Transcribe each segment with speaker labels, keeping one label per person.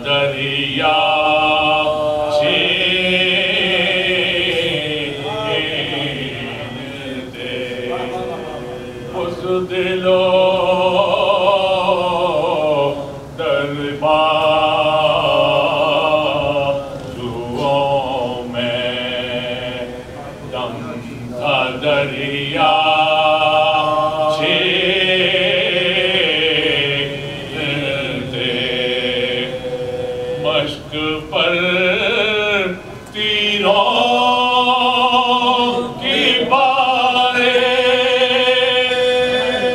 Speaker 1: दरिया उस दिलो दरबारों में दम था दरिया छीनते मश्क पर तीरों की बारे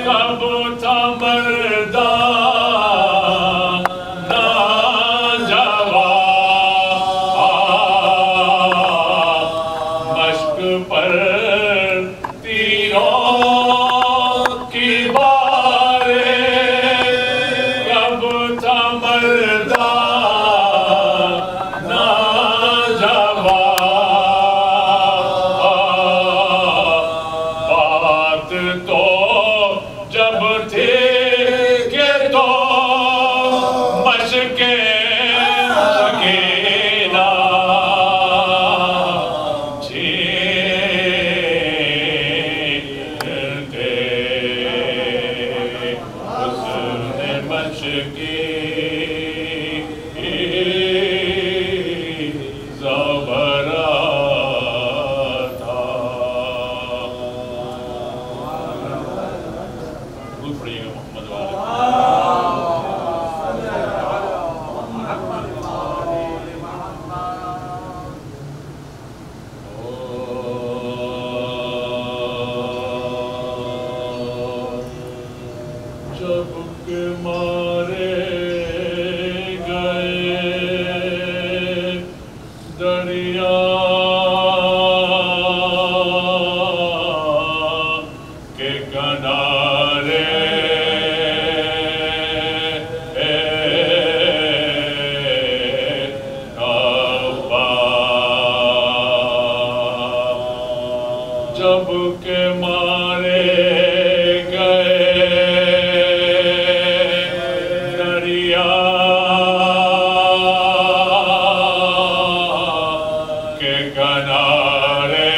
Speaker 1: कब था मर्दा ना जवा मश्क पर तीरों की बारे कब था मर्दा ना जवा बात तो जब थे के तो मशके सकीना छीनते उसने मशके ज़बरा था। दुरूद पढ़िएगा मोहम्मद वाले। जब के मारे गए दरिया के किनारे जब के मारे गए दरिया के किनारे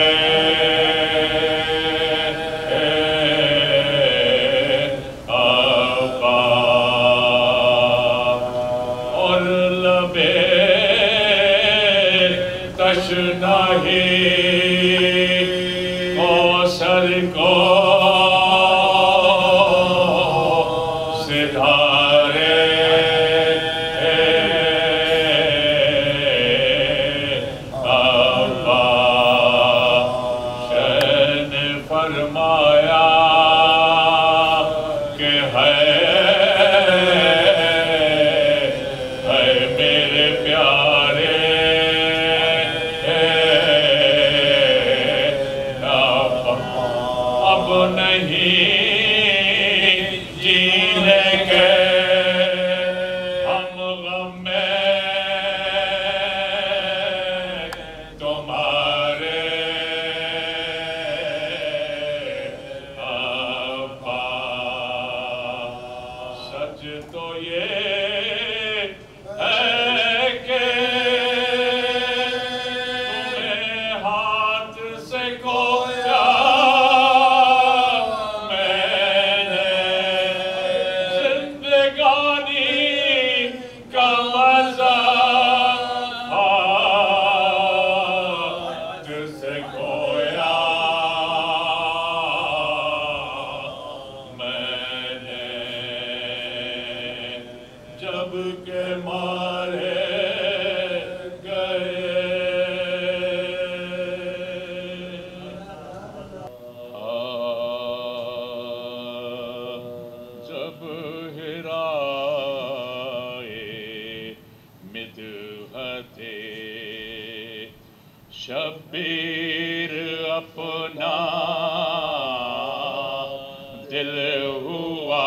Speaker 1: आका और लबे तशनाही कौसर को सिधारे आका शैन फरमाया कि है मेरे प्यारे अब नहीं जीने के हम गम में तुम्हारे आका सच तो ये है कि तुम्हें हाथ से खोया जब के मारे गए जब हिराए मिदहते शब्बीर अपना दिल हुआ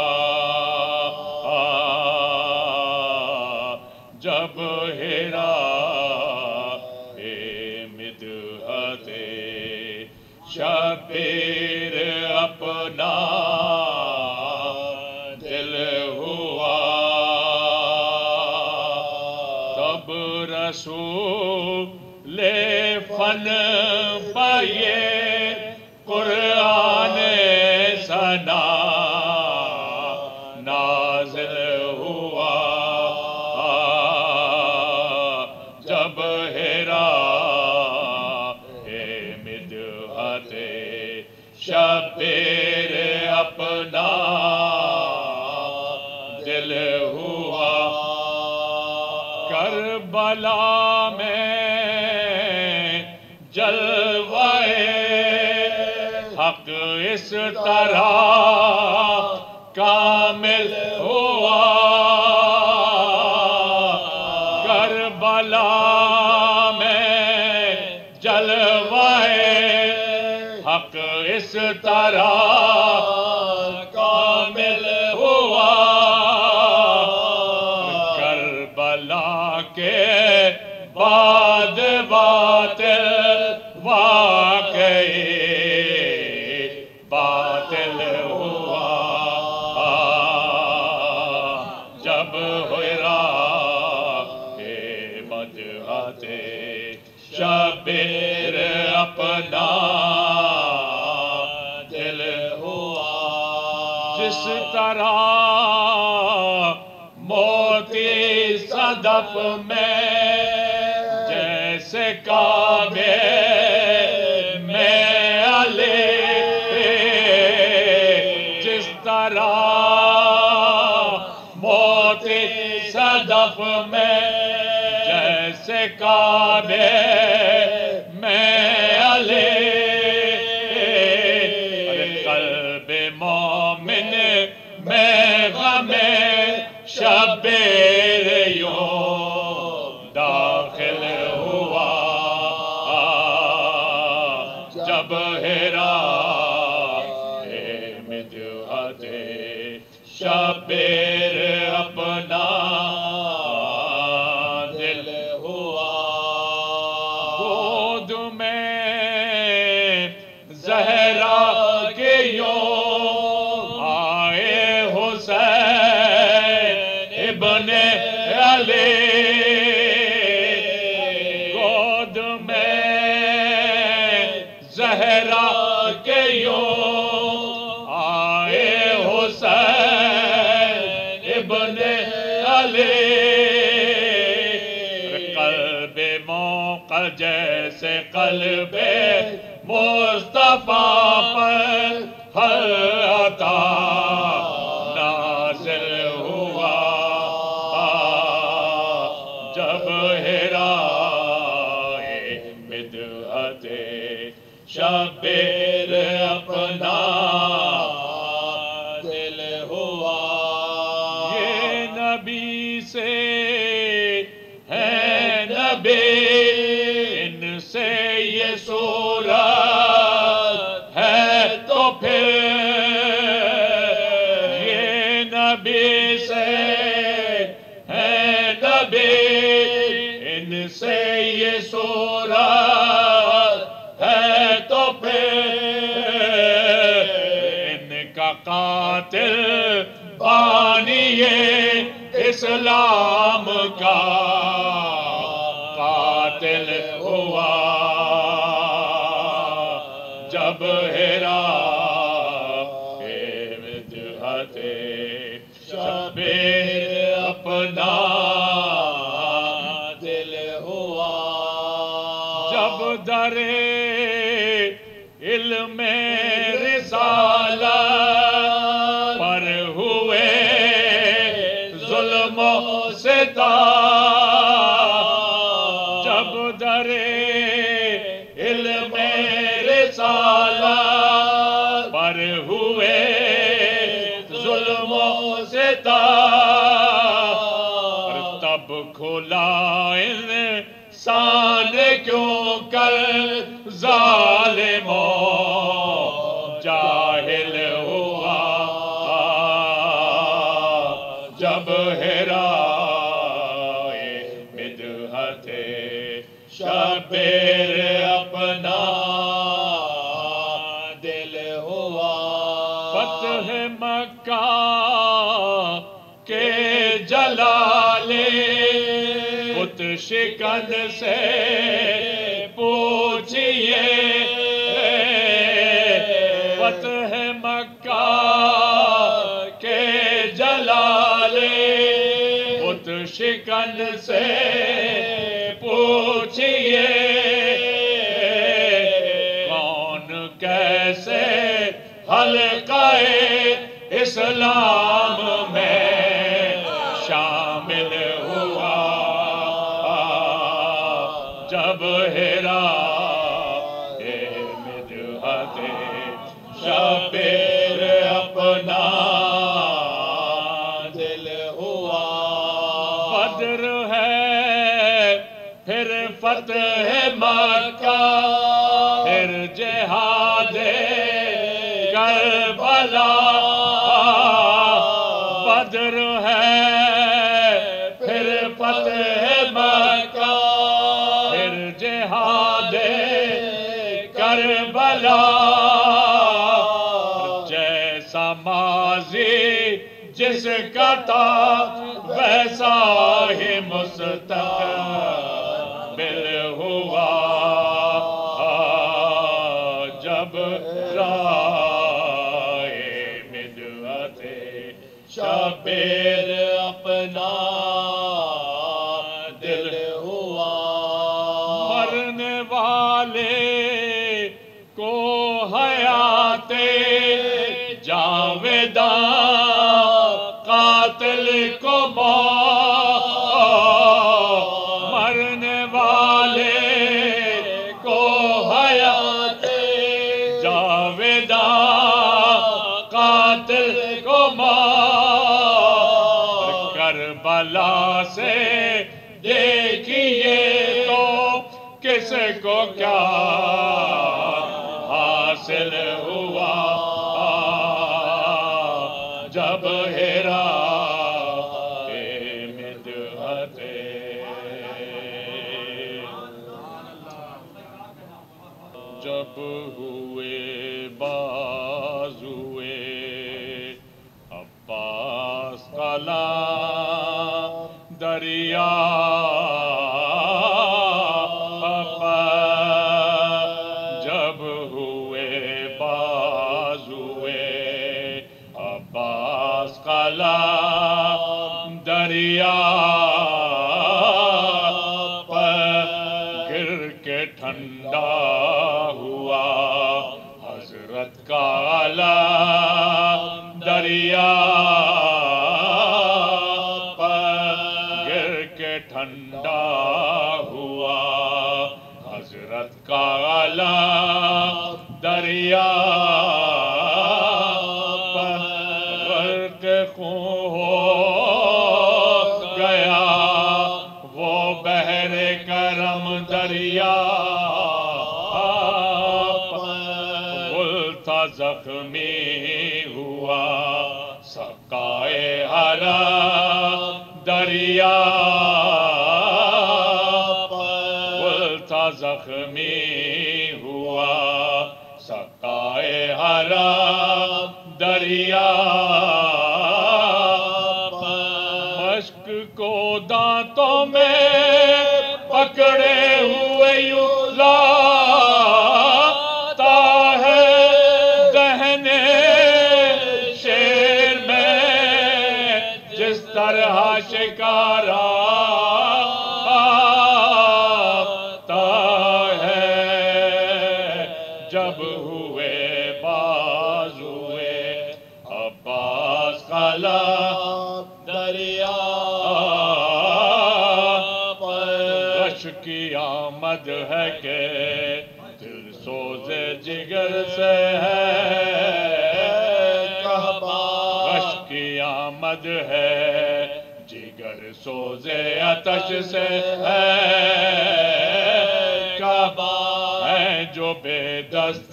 Speaker 1: जब हेरा मिदहते शब्बीर अपना दिल हुआ अब रसूल फन पाए कुरान सना नाज़िल हुआ जब हिरा मिदहते शबीर अपना दिल हुआ करबला में जलवाए हक इस तरह कामिल हुआ करबला में जलवाए हक इस तरह कामिल हुआ करबला के बाद बातिल वाकई बातिल हुआ जब हुरा मदहते शबीर अपना दिल हुआ जिस तरह मोती सदफ में जैसे काबे में अले जिस तरह मोती सदफ में जैसे काबे में अले कल्बे मोमिन में गमे शबीर यूं दाखिल हुआ जब हिरा मिदहते शबीर अपना दिल हुआ गोद में ज़हरा के यूं आए हुसैन इब्ने अली गोद में ज़हरा के यूं आए हुसैन इब्ने अली कल्बे मौका जैसे कल्बे मुस्तफा पर हर अता नाज़िल हुआ जब हिरा मिदहते शबीर अपना दिल हुआ ये नबी से है नबी इनसे ये सूरत है तो फिर ये नबी से है नबी इनसे ये सूरत है तो फिर इनका कातिल बानिए इस्लाम का कातिल हुआ जब हिरा मिदहते शबीर अपना दिल हुआ जब दरे इल्मे रिसाला पर हुए जुल्म सिता जब दरे इल्मे रिसाला पर हुए जुल्म सिता तब खुला इंसान क्यों कर जालिमों जाहिल हुआ जब हिरा मिदहते शबीर अपना दिल हुआ फतह मक्का के जलाले बुत शिकन से पूछिए फतह मक्का के जलाले बुत शिकन से पूछिए कौन कैसे हल्काए इस्लाम में शामिल हुआ जब हिरा मिदहते शबीर अपना दिल हुआ बद्र है फिर फतह मक्का फिर जिहादे करबला बद्र है फिर फतह मक्का फिर जिहादे करबला जैसा माजी जिसका था वैसा ही मुस्तक़बिल हुआ जब राए मिदहते शबीर अपना दिल हुआ मरने वाले को हयाते जावेदा कातिल को मरने वाले को हयाते जावेदा कातिल को करबला से देखिए तो किसको क्या हासिल हुआ जब हिरा मिदहते जब हुए बाजुए अब्बास कला दरिया जब हुए बाजुए अब्बास कला दरिया पर गिर के ठंडा हुआ हजरत का आला दरिया ठंडा हुआ हजरत का आला दरिया पर के खून हो गया वो बहरे करम दरिया बुलता जख्मी हुआ सकाए हरा दरिया बुलता जख्मी हुआ सकाए हरा दरिया मश्क को दांतों में पकड़े हुए यूं लाता है दहने शेर में जिस तरह शिकारा जब हुए बाजुए अब्बास कला दरिया रश की आमद है के दिल सोजे जिगर से है रश की आमद है जिगर सोजे आतश से है है जो बेदस्त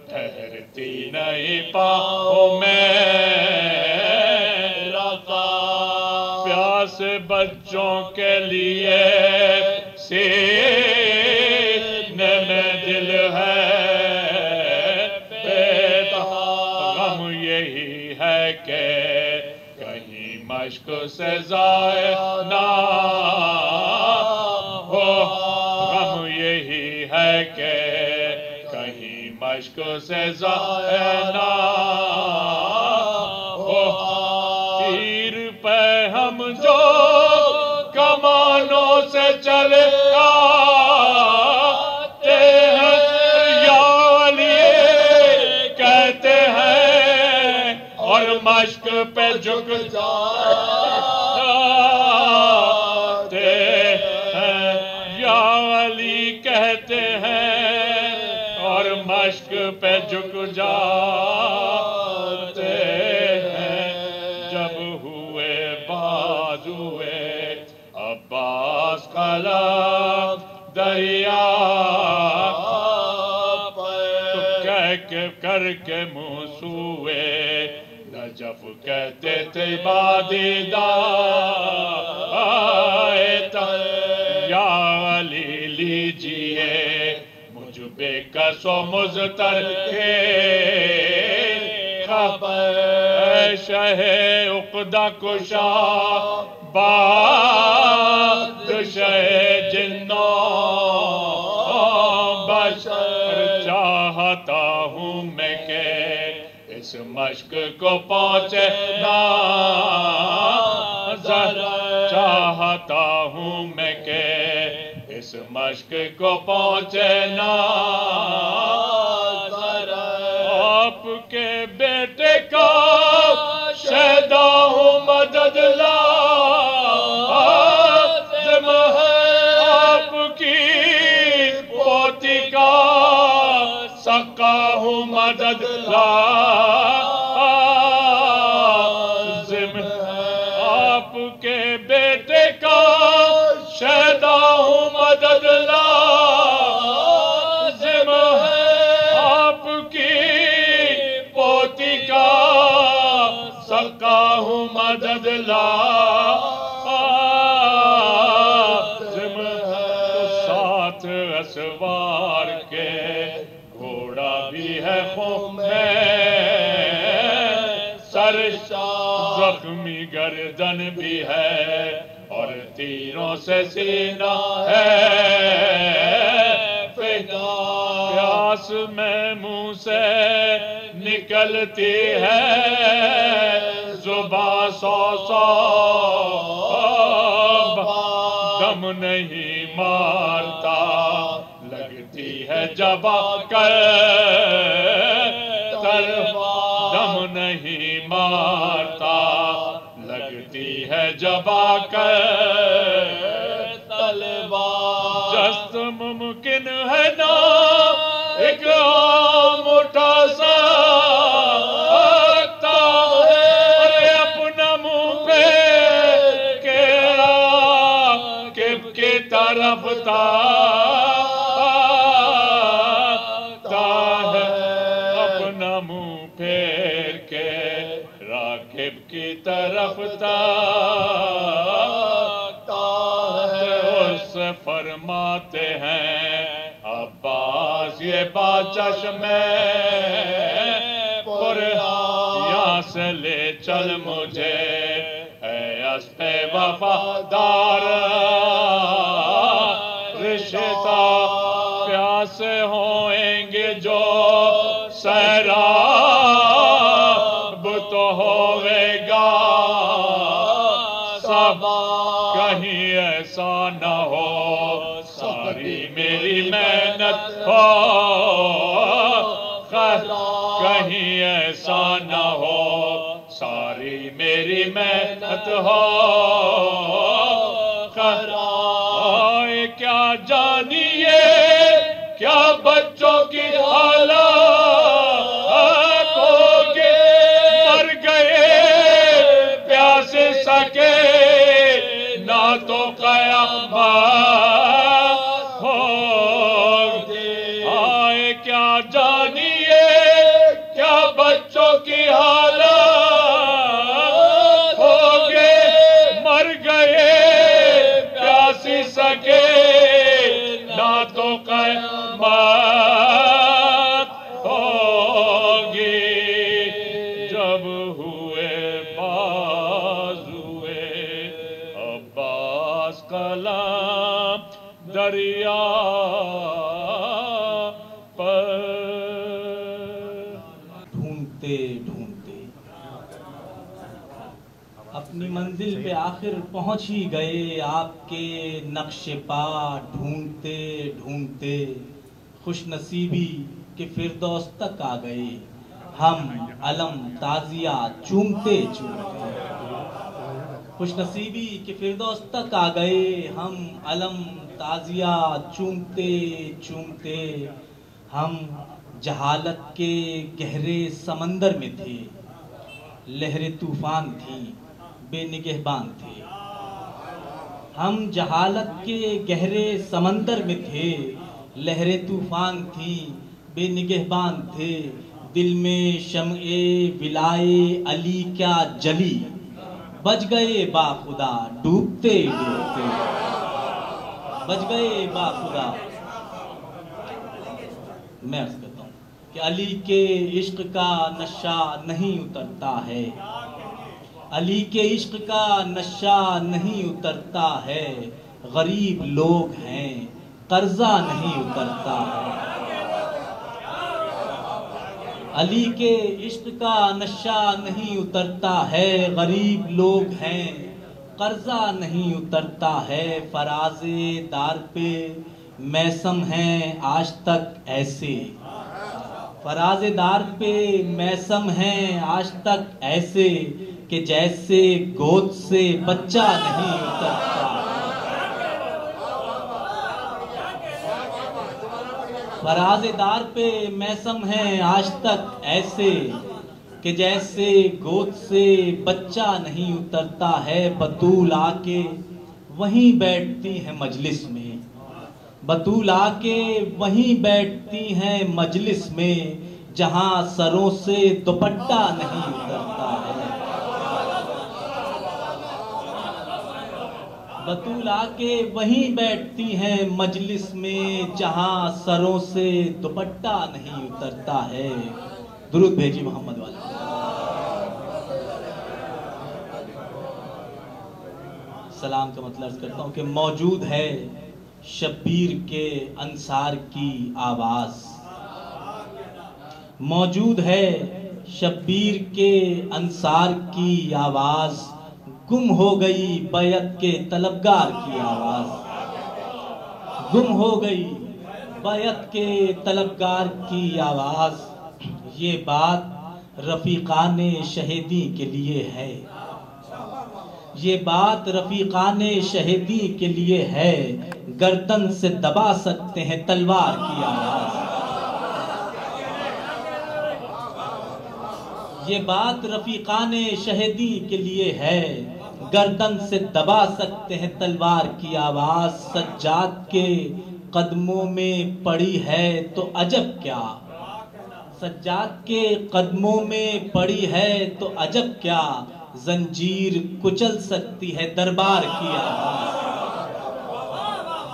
Speaker 1: ठहरती नहीं पाओ में प्यास बच्चों के लिए सीने में दिल है बेता गम यही है कि कहीं मश्क से ज़ाय ना हो। गम यही है कि कहीं मश्क से ज़ाय ना हो। तीर पे हम जो कमानों से चले आते हैं, या अली कहते हैं और मश्क पे झुक जाते हैं। या अली कहते हैं और मश्क पे झुक जाते हैं। जब हुए बाजुए अब्बास कलम दरिया तो कह के करके मुँह नजफ कहते थे बादीदा या अली लीजिए मुझ बेकसो मुज़तर के खबर शहे उक़दा कुशा बादशाह जिन्नो बशर चाहता हूँ मैं के इस मश्क को पहुँचे ना ज़रा चाहता हूँ मैं के इस मश्क को पहुँचे ना ज़रा आपके बेटे का शहदा हूँ मदद लाज़िम है आपकी पोती का सका हूँ मदद लाज़िम है आपके बेटे का शहदा हूँ मदद लाज़िम है आपकी पोती का सका हूँ मदद लाज़िम है। तो साथ असवार के घोड़ा भी है खून में सर जख्मी गर्दन भी है और तीरों से सीना है प्यास में मुंह से निकलती है जुबां सौ सौ दम नहीं मारता लगती है जबा कर दम नहीं मारता लगती है जबा कर तलवार जस्त मुमकिन है ना एक मोटा सा अपना मुंह पे के तरफ अपना मुंह फेर के राकिब की तरफ उससे फरमाते हैं अब्बास ये बाचश में यहाँ से ले चल मुझे अस्पे वफादार रिश्ता प्यासे होएंगे जो सैराब तो होवेगा सब कहीं ऐसा न हो सारी मेरी मेहनत हो कहीं ऐसा न हो सारी मेरी मेहनत हो क्या जानिए क्या बच्चों की हालत होगी मर गए प्यास सके ना तो क़यामत होगी आए क्या जानिए क्या बच्चों की हालत होगी मर गए प्यास सके ना तो क़यामत होगी जब हुए बाजुए कलम दरिया पर।
Speaker 2: ढूंढते ढूंढते अपनी मंजिल पे आखिर पहुंच ही गए, आपके नक्शे पा ढूंढते ढूंढते खुशनसीबी के फिरदौस तक आ गए। हम अलम ताजिया चूमते चूमते खुशनसीबी के फिरदौस तक आ गए। हम अलम ताजिया चूमते चूमते हम जहालत के गहरे समंदर में थे, लहरें तूफान थी बेनिगहबान थे। हम जहालत के गहरे समंदर में थे, लहरें तूफान थी बेनिगहबान थे। दिल में शम्ए विलाए अली क्या जली, बच गए बाखुदा डूबते डूबते, बच गए बाखुदा। मैं अर्ज करता हूँ कि अली के इश्क का नशा नहीं उतरता है, अली के इश्क का नशा नहीं उतरता है। गरीब लोग हैं कर्जा नहीं उतरता है। अली के इश्क का नशा नहीं उतरता है, गरीब लोग हैं कर्जा नहीं उतरता है। फराज़े दार पे मैसम हैं आज तक ऐसे, फराज़े दार पे मैसम हैं आज तक ऐसे कि जैसे गोद से बच्चा नहीं उतरता। फराज़ेदार पे मैसम हैं आज तक ऐसे कि जैसे गोद से बच्चा नहीं उतरता है। बतूल आके वहीं बैठती है मजलिस में, बतूल आके वहीं बैठती हैं मजलिस में, जहां सरों से दुपट्टा नहीं उतरता है। बतूल आके वहीं बैठती हैं मजलिस में, जहां सरों से दुपट्टा नहीं उतरता है। दुरूद भेजी मोहम्मद वाले। सलाम का मतलब करता हूं कि मौजूद है शब्बीर के अंसार की आवाज, मौजूद है शब्बीर के अंसार की आवाज। गुम हो गई बैत के तलबगार की आवाज, गुम हो गई बैत के तलबगार की आवाज। ये बात रफीकाने शहीदी के लिए है, ये बात रफीकाने शहीदी के लिए है। गर्दन से दबा सकते हैं तलवार की आवाज, ये बात रफीकाने शहीदी के लिए है। गर्दन से दबा सकते हैं तलवार की आवाज। सज्जाद के कदमों में पड़ी है तो अजब क्या, सज्जाद के कदमों में पड़ी है तो अजब क्या। जंजीर कुचल सकती है दरबार की आवाज,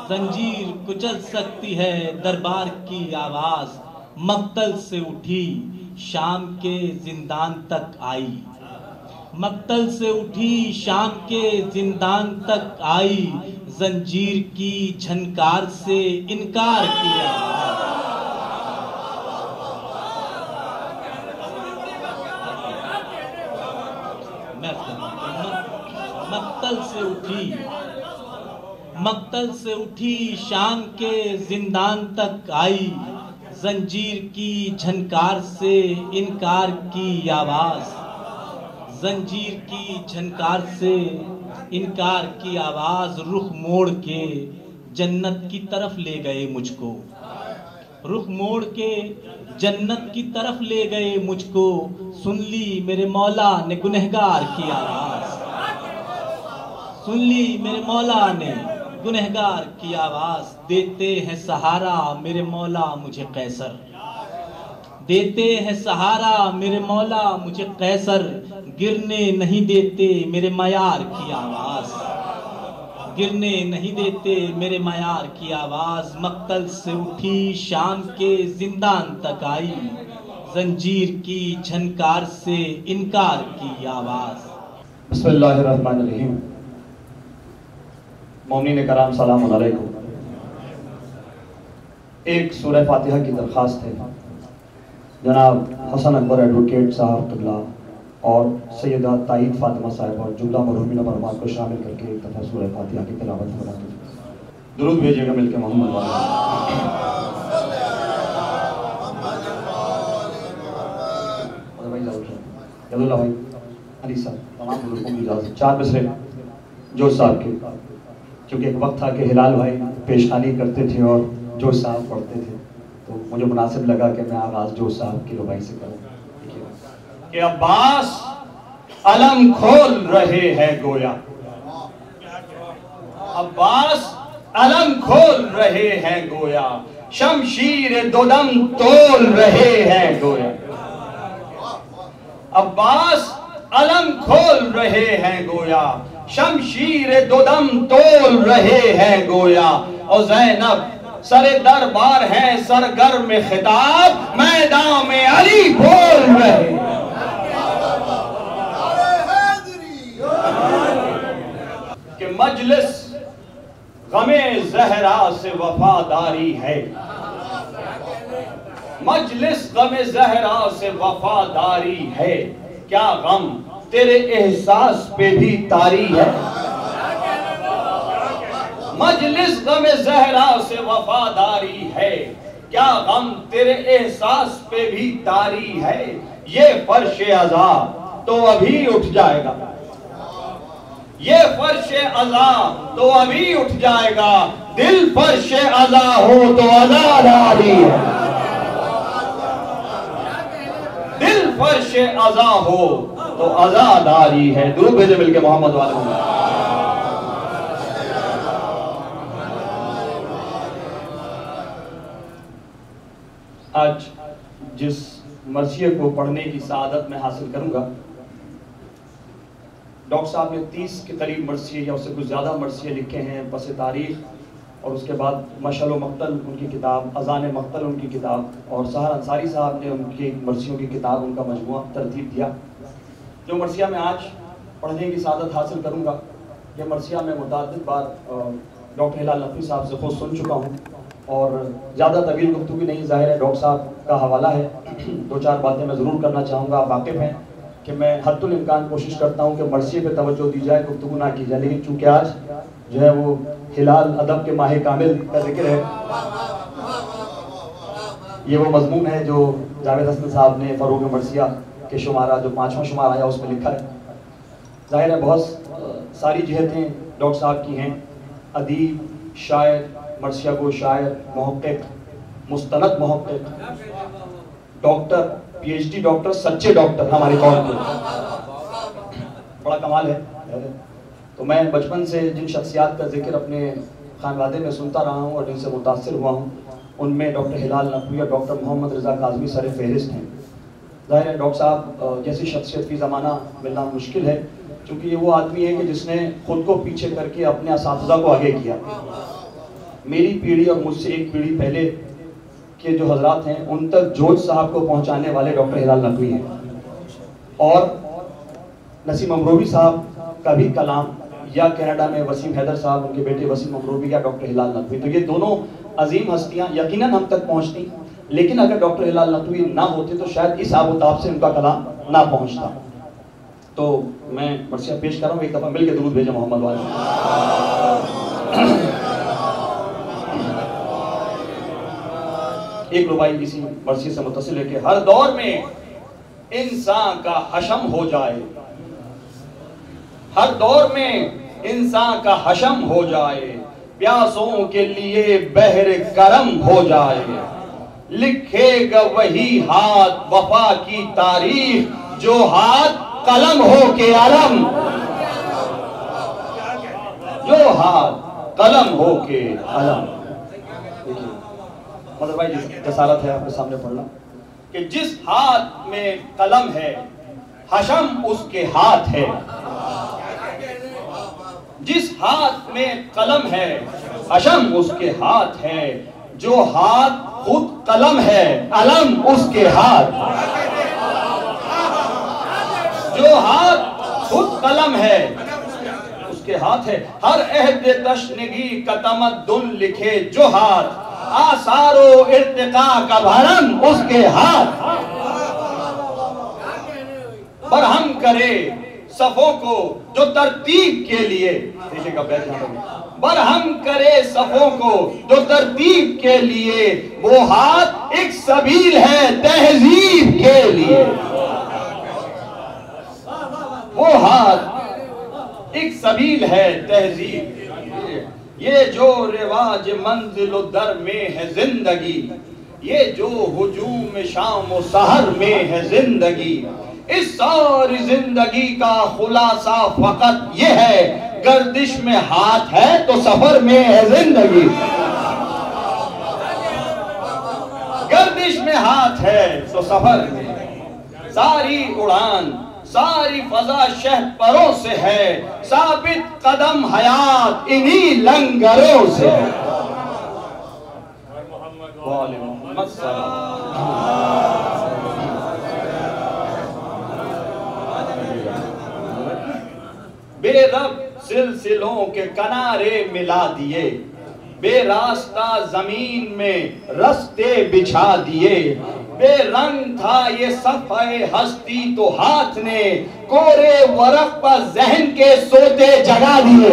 Speaker 2: जंजीर कुचल सकती है दरबार की आवाज। मक्तल से उठी शाम के जिंदान तक आई, मक्तल से उठी शाम के जिंदान तक आई। जंजीर की झनकार से इनकार किया, मक्तल से उठी, मक्तल से उठी शाम के जिंदान तक आई। जंजीर की झनकार से इनकार की आवाज, जंजीर की झनकार से इनकार की आवाज। रुख मोड़ के जन्नत की तरफ ले गए मुझको, रुख मोड़ के जन्नत की तरफ ले गए मुझको। सुन ली मेरे मौला ने गुनहगार की आवाज, सुन ली मेरे मौला ने गुनहगार की आवाज। देते हैं सहारा मेरे मौला मुझे कैसर, देते हैं सहारा मेरे मौला मुझे कैसर। गिरने नहीं देते मेरे मयार की आवाज, गिरने नहीं देते मेरे मयार की आवाज। मक्तल से उठी शाम के जिंदान तक आई, जंजीर की झनकार से इनकार की आवाज।
Speaker 3: बिस्मिल्लाहिर्रहमानिर्रहीम। मोमिनीन कराम सलाम अलैकुम। एक सूरह फातिहा की दरख्वास्त है। जनाब हसन अकबर एडवोकेट साहब क़िबला और सैयदा ताईद फातिमा साहिब और जुमला मरहूमीन बरमात को शामिल करके एक दफ़ा सूरह फातिहा की तिलावत फरमा दीजिए। दुरूद भेजिएगा मिलके मोहम्मद भाई अली साहब तमाम बुजुर्गों की इजाज़त। 4 मिसरे जोश साहब के, क्योंकि एक वक्त था कि हिलाल भाई पेशखानी करते थे और जोश साहब पढ़ते थे, तो मुझे मुनासिब लगा कि मैं आगाज़ जोश साहब की रुबाई से करूँ कि अब्बास अलम खोल रहे हैं गोया, अब्बास अलम खोल रहे हैं गोया, शमशीर दोदम तोल रहे हैं गोया, अब्बास अलम खोल रहे हैं गोया, शमशीर दोदम तोल रहे हैं गोया, और ज़ैनब सरे दरबार हैं सरगर में खिताब, मैदान में अली बोल रहे हैं। कि मजलिस गमे ज़हरा से वफादारी है, मजलिस गमे ज़हरा से वफादारी है, क्या गम तेरे एहसास पे भी तारी है, मजलिस गमे ज़हरा से वफादारी है, क्या गम तेरे एहसास पे भी तारी है, ये फर्श अज़ा तो अभी उठ जाएगा, ये फर्श अज़ा तो अभी उठ जाएगा, दिल फर्श अज़ा हो तो आज़ादारी है, दिल फर्श अज़ा हो तो आज़ादारी है। दुरूद भेजे मिलके मोहम्मद वाले। आज जिस मर्सिये को पढ़ने की सआदत में हासिल करूंगा, डॉक्टर साहब ने 30 के करीब मर्सिये या उससे कुछ ज़्यादा मर्सिये लिखे हैं पस तारीख, और उसके बाद मशअल व मक़तल उनकी किताब, अज़ान मक़तल उनकी किताब, और सहर अंसारी साहब ने उनकी मर्सियों की किताब उनका मजमुआ तरतीब दिया। जो मर्सिया मैं आज पढ़ने की सआदत हासिल करूंगा, ये मर्सिया मैं मुतअद्दिद बार डॉक्टर हिलाल नक़वी साहब से खुद सुन चुका हूँ, और ज़्यादा तवील गुफ्तगू नहीं, ज़ाहिर है डॉक्टर साहब का हवाला है। 2-4 बातें मैं ज़रूर करना चाहूँगा। आप वाकिफ़ हैं कि मैं हद्दुल इम्कान कोशिश करता हूँ कि मर्सिये पे तवज्जो दी जाए, गुफ्तगू ना की जाए, लेकिन चूँकि आज जो है वो हिलाल अदब के माह कामिल का जिक्र है, ये वो मजमून है जो जावेद हसन साहब ने फ़रोग़ मर्सिया के शुमारा जो 5वां शुमारा आया उसमें लिखा है। ज़ाहिर है बहुत सारी जहतें डॉक्टर साहब की हैं, अदीब, शायर, मर्सिया गो शायर, मुहक़्क़िक़, मुस्तनद मुहक़्क़िक़, डॉक्टर, PhD डॉक्टर, सच्चे डॉक्टर हमारे कौम के, बड़ा कमाल है। तो मैं बचपन से जिन शख्सियात का जिक्र अपने खानवादे में सुनता रहा हूँ और जिनसे मुतासिर हुआ हूँ, उनमें डॉक्टर हिलाल नक़वी और डॉक्टर मोहम्मद रज़ा काज़मी सर फ़हरिस्त हैं। ज़ाहिर है डॉक्टर साहब जैसी शख्सियत की ज़माना मिलना मुश्किल है, क्योंकि ये वो आदमी है कि जिसने ख़ुद को पीछे करके अपने असातिज़ा को आगे किया। मेरी पीढ़ी और मुझसे एक पीढ़ी पहले के जो हजरात हैं, उन तक जोश साहब को पहुँचाने वाले डॉक्टर हिलाल नक़वी हैं, और नसीम अमरोवी साहब का भी कलाम, या कनाडा में वसीम हैदर साहब, उनके बेटे वसीम अमरोवी, या डॉक्टर हिलाल नक़वी, तो ये दोनों अजीम हस्तियाँ यकीनन हम तक पहुँचती, लेकिन अगर डॉक्टर हिलाल नक़वी ना होते तो शायद इस आबोताब से उनका कलाम ना पहुँचता। तो मैं मर्सिया पेश कर रहा हूँ, एक दफ़ा मिल के दुरूद भेजा मोहम्मद वाले। एक रुबाई इसी मर्सिया से मुत्तसिल है कि हर दौर में इंसान का हशम हो जाए, हर दौर में इंसान का हशम हो जाए, प्यासों के लिए बहर करम हो जाए, लिखेगा वही हाथ वफा की तारीख, जो हाथ कलम हो के अलम, जो हाथ कलम हो के अलम। देखिए मतलब भाई जसारत है आपके सामने पढ़ना कि जिस हाथ में कलम है हशम उसके हाथ है, जिस हाथ में कलम है हशम उसके हाथ है, जो हाथ खुद कलम है अलम उसके हाथ, जो हाथ खुद कलम है उसके हाथ है, हर अहद तशनगी का तमद्दुन लिखे जो हाथ, आसारो इर्तिका का भरम उसके हाथ। बरहम करे सफों को जो तरतीब के लिए, देखिएगा बैठ जाता, बरहम करे सफों को जो तरतीब के लिए, वो हाथ एक सबील है तहजीब के लिए। वो हाथ एक सबील है तहजीब। ये जो रिवाज मंजिलो दर में है जिंदगी, ये जो हुजूम शाम व सहर में है जिंदगी, इस सारी जिंदगी का खुलासा फकत ये है, गर्दिश में हाथ है तो सफर में है जिंदगी। गर्दिश में हाथ है तो सफर में, सारी उड़ान सारी फजा शहपरों से है, साबित कदम हयात इन्हीं लंगरों से है। बेरब सिलसिलों के किनारे मिला दिए, बेरास्ता जमीन में रस्ते बिछा दिए, बेरंग था ये सफ़े हस्ती तो हाथ ने कोरे वरक पर जहन के सोते जगा दिए।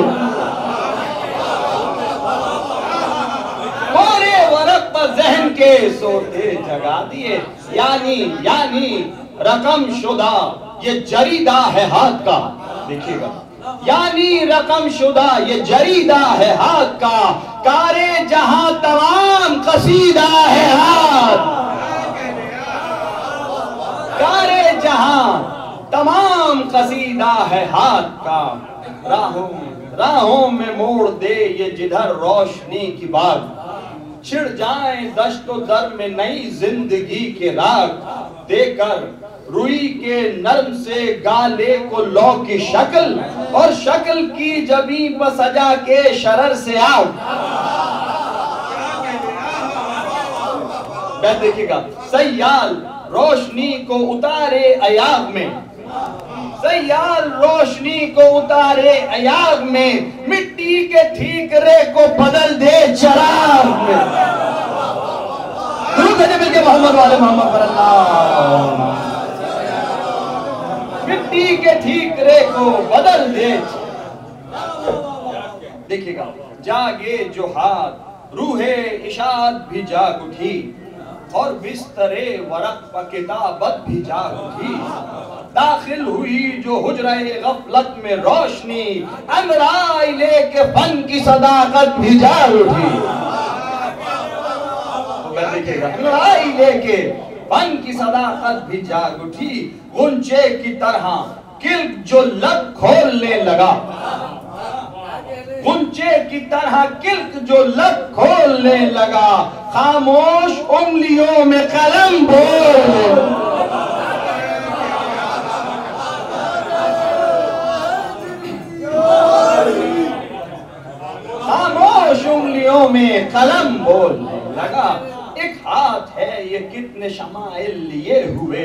Speaker 3: कोरे वरक पर जहन के सोते जगा दिए। यानी रकम शुदा ये जरीदा है हाथ का, देखिएगा, यानी रकम शुदा ये जरीदा है हाथ का, कारे जहां तमाम कसीदा है हाथ, कारे जहां तमाम कसीदा है हाथ का। राहों में मोड़ दे ये जिधर रोशनी की बाग, छिड़ जाए दश्तो दर में नई जिंदगी के राग, देकर रुई के नर्म से गाले को लौ की शक्ल, और शक्ल की जबी पर सजा के शरर से आग। देखिएगा, सयाल रोशनी को उतारे अयाग में, सयाल रोशनी को उतारे अयाग में, मिट्टी के ठीकरे को बदल दे चराग में। मिलके मोहम्मद वाले मोहम्मद पर अल्लाह, मिट्टी के ठीकरे को बदल दे। देखिएगा, जागे जो हाथ रूहे इशाद भी जाग उठी, और बिस्तरे वरक पर किताबत भी जाग उठी, दाखिल हुई जो हुजरे गफलत में रोशनी, अंगड़ाई लेके फन की सदाकत भी जाग उठी। देखिएगा, अंगड़ाई लेके फन की सदाकत भी जाग उठी, गुंचे की तरह किल्क जो लब खोलने लगा, गुंचे की तरह किल्क जो लब खोलने लगा, खामोश उंगलियों में कलम बोल, खामोश उंगलियों में कलम बोलने लगा। एक हाथ है ये कितने शमाइल लिए हुए,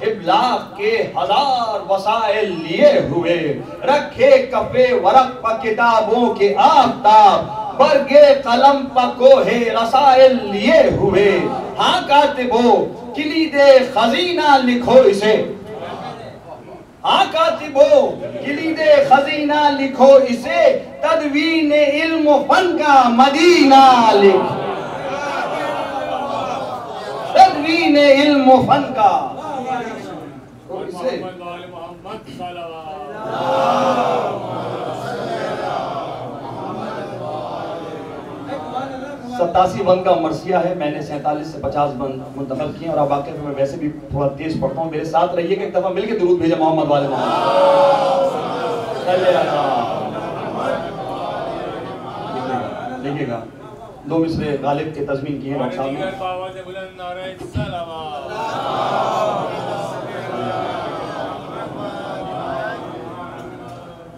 Speaker 3: इब्लाग के हजार वसाइल लिए हुए, रखे कफे वरक पर किताबों के आफ्ताब, बरगे कलम पर कोहे रसाइल लिए हुए। हाँ कातिबो किलीदे खजीना लिखो इसे, हाँ कातिबो किलीदे खजीना लिखो इसे, तदवीन इल्म फन का मदीना लिखो, तदवीन इल्म फन का। सतासी बंद का मरसिया है, मैंने 47 से 50 बंद मुंतखब किए, और अब वाकई में मैं वैसे भी थोड़ा तेज पढ़ता हूँ, मेरे साथ रहिए कि एक दफा मिलके दुरूद भेजा मोहम्मद वाले देखिएगा, दो मिसरे गालिब के तज़मीन किए डॉक्टर साहब ने।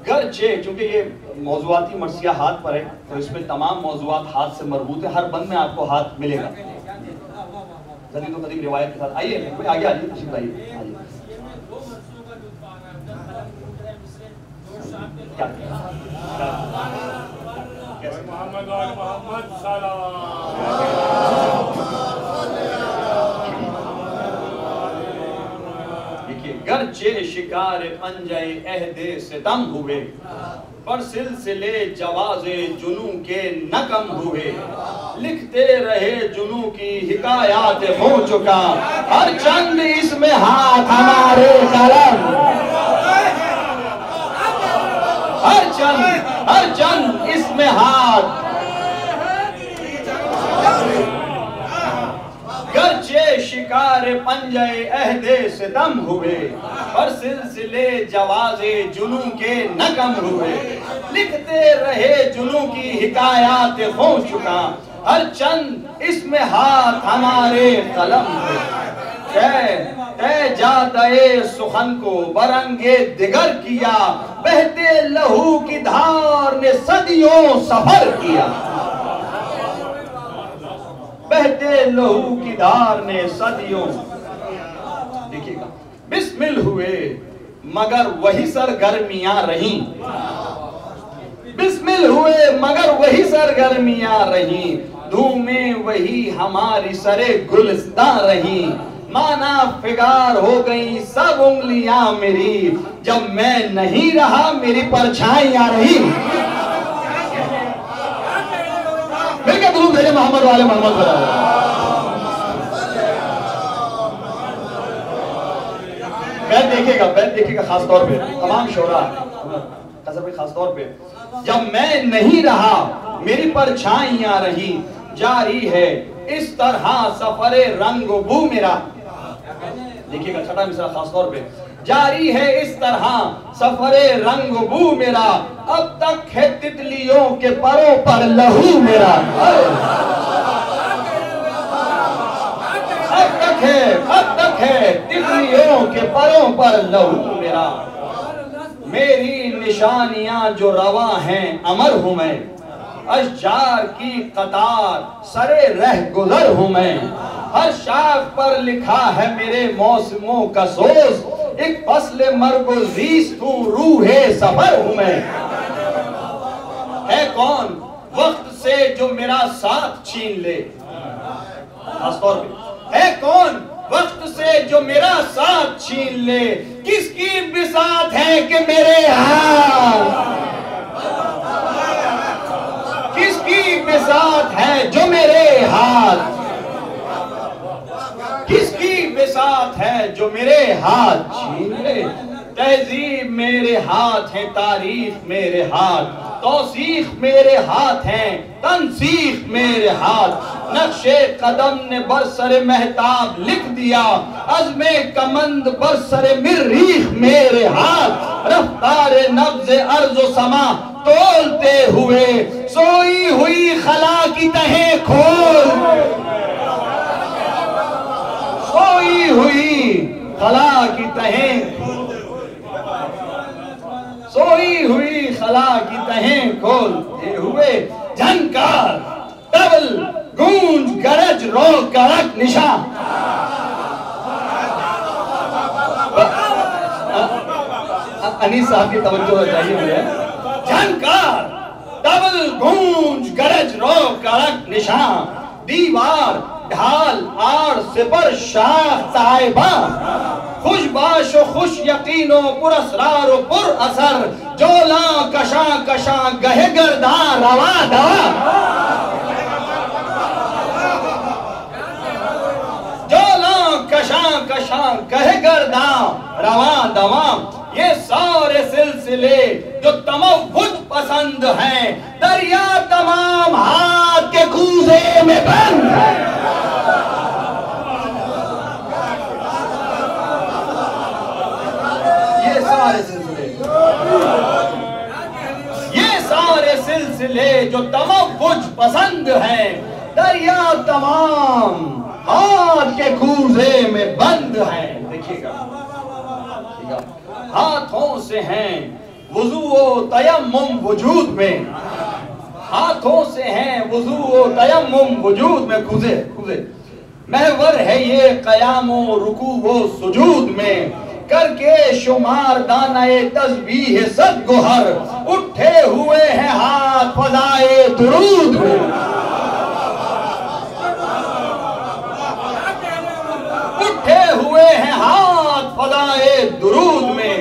Speaker 3: गर्चे चूंकि ये मौज़ूआती मरसिया हाथ पर है, तो इसमें तमाम मौज़ूआत हाथ से मरबूत है, हर बंद में आपको हाथ मिलेगा। जदीद कदीम रिवायत के साथ आइए, कोई आगे आइए, तशरीफ लाइए, आइए। क्या
Speaker 1: मोहम्मद सलाम।
Speaker 3: देखिए, गर्चे शिकार पंजे अहदे सितम हुए, पर सिलसिले जवाज़े जुनू के न कम हुए। लिखते रहे जुनू की हिकायात हो चुका, हर चंद इसमें हाथ हमारे कलम। हर चंद इसमें हाथ। गर्चे शिकार पंजे अहदे सितम हुए, पर सिलसिले जवाज़े जुनू के न कम हुए। लिखते रहे जुनू की हिकायात हो चुका, हर चंद इसमें हाथ हमारे कलम तय जाते सुखन को बरंगे दिगर किया, बहते लहू की धार ने सदियों सफर किया। बहते लहू की धार ने सदियों, देखिएगा, बिस्मिल हुए मगर वही सरगर्मियां रही। बिस्मिल हुए मगर वही सरगर्मियां रही, धूमें वही हमारी सरे गुलिस्तां रही। माना फिगार हो गई सब उंगलियां मेरी, जब मैं नहीं रहा मेरी परछाइयां रही। मिलकर दुरूद भेजे मोहम्मद वाले मोहम्मद। बैत देखिएगा खास तौर पे तमाम शोरा खास तौर पे, जब मैं नहीं रहा मेरी परछाइयां रही। जारी है इस तरह सफरे रंग बू मेरा, देखिएगा छठा मिसरा खास तौर पे, जारी है इस तरह सफरे रंग बू मेरा, अब तक है तितलियों के परों पर लहू मेरा। अब तक है तितलियों के परों पर लहू मेरा। मेरी निशानियां जो रवा हैं अमर हूं मैं, अशजार की कतार सरे रह गुजर हूं मैं। हर शाख पर लिखा है मेरे मौसमों का सोज, एक फसले मरगुज़ीज़ तू रूहे सफर हूं मैं। है कौन वक्त से जो मेरा साथ छीन ले, खासतौर पे है कौन वक्त से जो मेरा साथ छीन ले। किसकी बिसात है कि मेरे हाथ, किसकी बिसात है जो मेरे हाथ, किसकी बिसात है जो मेरे हाथ छीन ले। तहजीब मेरे हाथ है, तारीफ मेरे हाथ, तौसीख मेरे हाथ हैं, तनसीख मेरे हाथ। नक्शे कदम ने बरसरे महताब लिख दिया, अज़्मे कमंद बरसरे मिर्रीख मेरे हाथ। रफ्तारे नब्ज़े अर्ज़ो समा तोलते हुए, सोई हुई खला की तहें खोल, सोई हुई खला की तहें, सोई हुई खला की तहें खोलते हुए। झनकार तबल गूंज गरज रो कड़क निशा, अनीस साहब की तवज्जो चाहिए मुझे। झनकार तबल गूंज गरज रो कड़क निशा, दीवार ढाल आड़ सिपर शाह ताइबा। खुशबाश खुश यकीनो पुरअसरार पुर असर, जोला कशा कशा गहे गर्दा रवा दवा। जोला कशा कशा गहे गर्दा रवा दवा। ये सारे सिलसिले जो तमव्वुज पसंद हैं, दरिया तमाम हाथ के कूजे में बंद है। ये सारे सिलसिले जो तमव्वुज पसंद हैं, दरिया तमाम हाथ के कूजे में बंद है। देखिएगा, हाथों से हैं वुज़ू व तयम्मुम वजूद में, हाथों से हैं वुज़ू व तयम्मुम वजूद में। कूजे कूजे महवर है ये क़यामो रुकू व सुजूद में, करके शुमार दानाए तस्बीह सद गोहर, उठे हुए हैं हाथ फज़ाए दुरूद में, उठे हुए हैं हाथ फजाए दुरूद में।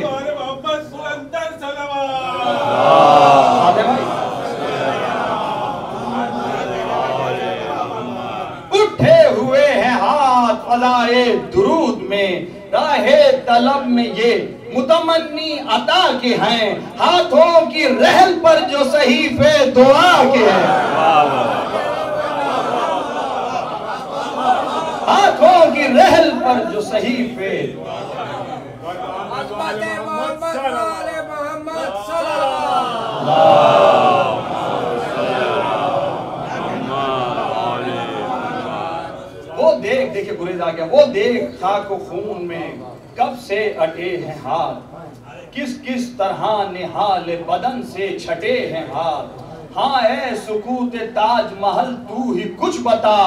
Speaker 3: उठे हुए हैं हाथ फजाए दुरूद में, राहे तलब में ये मुतमन्नी अता के हैं, हाथों की रहल पर जो सहीफे दुआ के हैं, हाथों की रहल पर जो सहीफे वो देख, देखिए गुरेज आ गया, वो देख खाक खून में कब से अटे हैं हाथ, किस किस तरह निहाल बदन से छटे हैं हाथ। हाँ ऐ सुकूत ताज महल तू ही कुछ बता,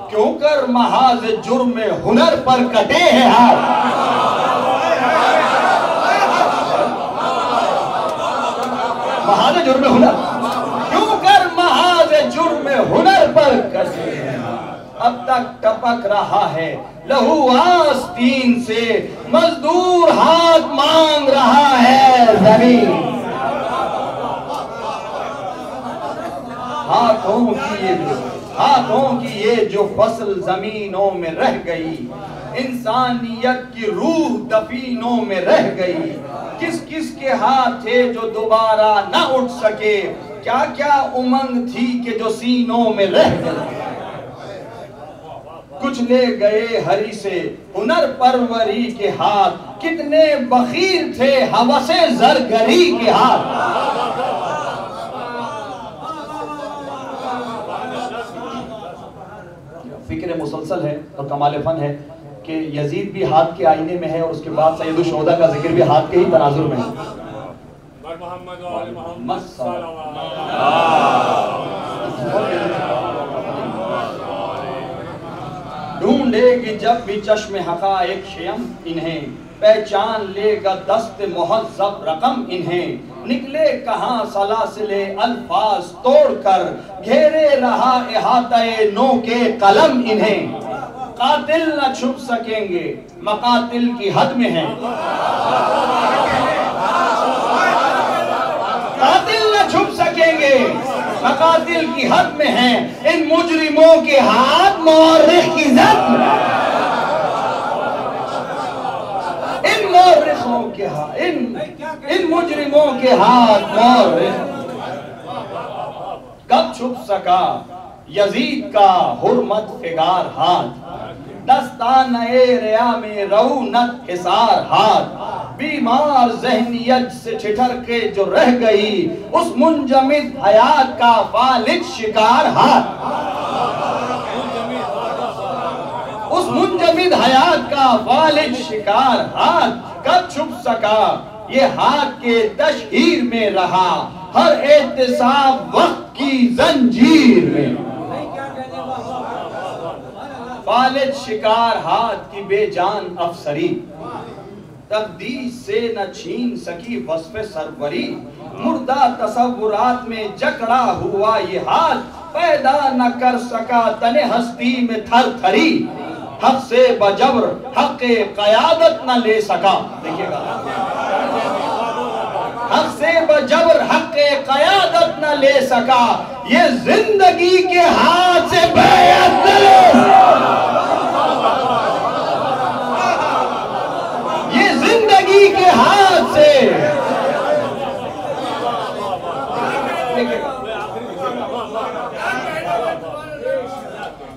Speaker 3: क्यों कर महाज जुर्म हुनर पर कटे हैं हाथ। महाज जुर्म हुनर, क्यों कर महाज जुर्म हुनर पर कटे हैं। अब तक टपक रहा है लहू आस्तीन से, मजदूर हाथ मांग रहा है जमीन। हाथों की ये जो फसल जमीनों में रह गई, इंसानियत की रूह दफीनों में रह गई। किस किस के हाथ थे जो दोबारा न उठ सके, क्या क्या उमंग थी कि जो सीनों में रह गई। कुछ ले गए हरी से हुनर परवरी के हाथ, कितने बखील थे हवसे जरगरी के हाथ। फिक्र मुसलसल है और कमाल फन है कि यजीद भी हाथ के आईने में है और उसके बाद सैयदुल शुहदा का जिक्र भी हाथ के ही तनाजुर में है। ढूंढेगी जब भी चश्मे हकायक शयम इन्हें, पहचान लेगा दस्त मुहज़्ज़ब रकम इन्हें। निकले कहां सलासिले अल्फाज तोड़कर, घेरे रहा इहाते नो के कलम इन्हें। कातिल न छुप सकेंगे मकातिल की हद में है, कातिल न छुप सकेंगे मकातिल की हद में है। इन मुजरिमों के हाथ मौर्रिख की जद में, इन मुजरिमों के हाथ मौर्रिख। कब छुप सका यजीद का हुर्मत फिगार हाथ, दस्ताने रिया में रऊनत हिसार हाथ। बीमार जहनियत से ठिठर के जो रह गई, उस मुंजमिद हयात का फालिज शिकार हाथ, उस मुंजमिद हयात का फालिज शिकार हाथ। कब छुप सका ये हाथ के तशहीर में रहा, हर एहतिसाब वक्त की जंजीर में। फालिज शिकार हाथ की बेजान अफसरी, तकदीर से न छीन सकी वस्फ़े सरवरी। मुर्दा तसव्वुरात में जकड़ा हुआ ये हाथ, पैदा न कर सका तने हस्ती में थर थरी। हक से बजबर हक क़यादत न ले सका, देखिएगा, हक से बजबर हक क़यादत न ले सका। ये जिंदगी के हाथ से बैअत न ले, ये जिंदगी के हाथ से,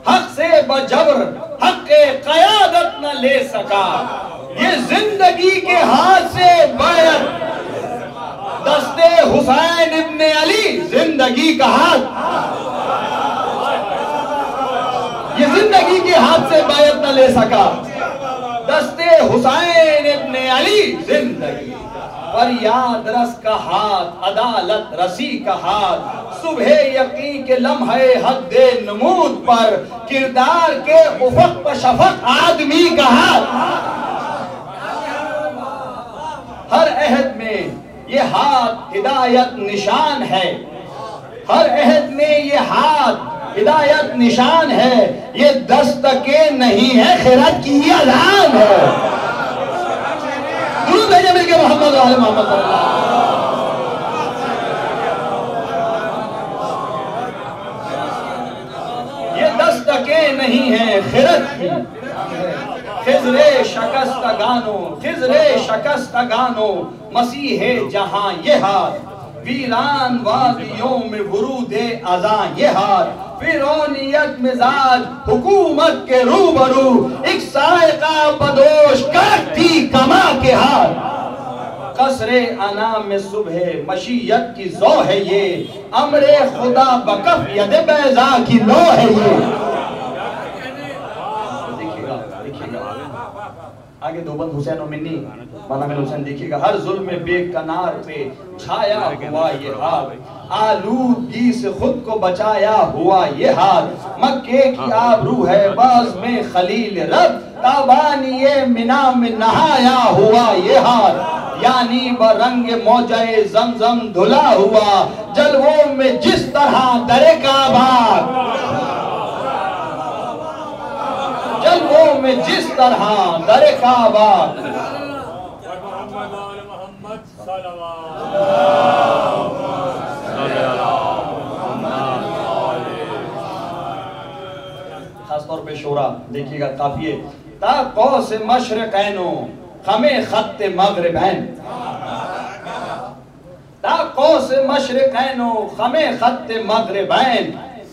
Speaker 3: हक से बजबर हक क़यादत न ले सका। ये जिंदगी के हाथ से बैअत, दस्ते हुसैन इब्ने अली जिंदगी का हाथ, ये जिंदगी के हाथ से बैअत न ले सका। दस्ते हुसैन इब्ने अली जिंदगी, फरियाद रस का हाथ, अदालत रसी का हाथ। सुबह यकीन के लम्हे हद्दे नमूद पर, किरदार के उफक पर शफक आदमी का हाथ। हर अहद में ये हाथ हिदायत निशान है, हर अहद में ये हाथ हिदायत निशान है, ये दस्तके नहीं है खिरत की ये अज़ान है। दुरूद भेजे मिलके मोहम्मद वाले मोहम्मद। ये दस्तके नहीं है खिरत की, खिज़रे शकस्तगानो, खिज़रे शकस्तगानो, मसीहे जहां ये हाथ, वीरान वादियों में वरूदे अज़ां ये हाथ, फिरौनियत मिजाज हुकूमत के रूबरू, एक सायका बदोश करती कमा के हाथ, कसरे अना में सुबह मशीयत की ज़ौ है ये, अमरे खुदा बकफ यद बैज़ा की लो है ये। आगे दोबंद हुसैन और मिन्नी मौलाना हुसैन देखिएगा, हर जुल्म बेकनार पे छाया हुआ ये हाथ, आलूदगी से खुद को बचाया हुआ ये हाथ, मक्के की आबरू है बाज में खलील रब, ताबानिये मिना में नहाया हुआ ये हाथ, यानी बरंग मौजे जमजम धुला हुआ, जलवों में जिस तरह दरे काबा, जलवों में जिस तरह दरे काबा, खासतौर पे शोरा देखिएगा काफिए, ता कौस मशरक़ैनो खमे खत्ते मगरिबैन, ता कौस मशरक़ैनो खमे खत्ते मगरिबैन,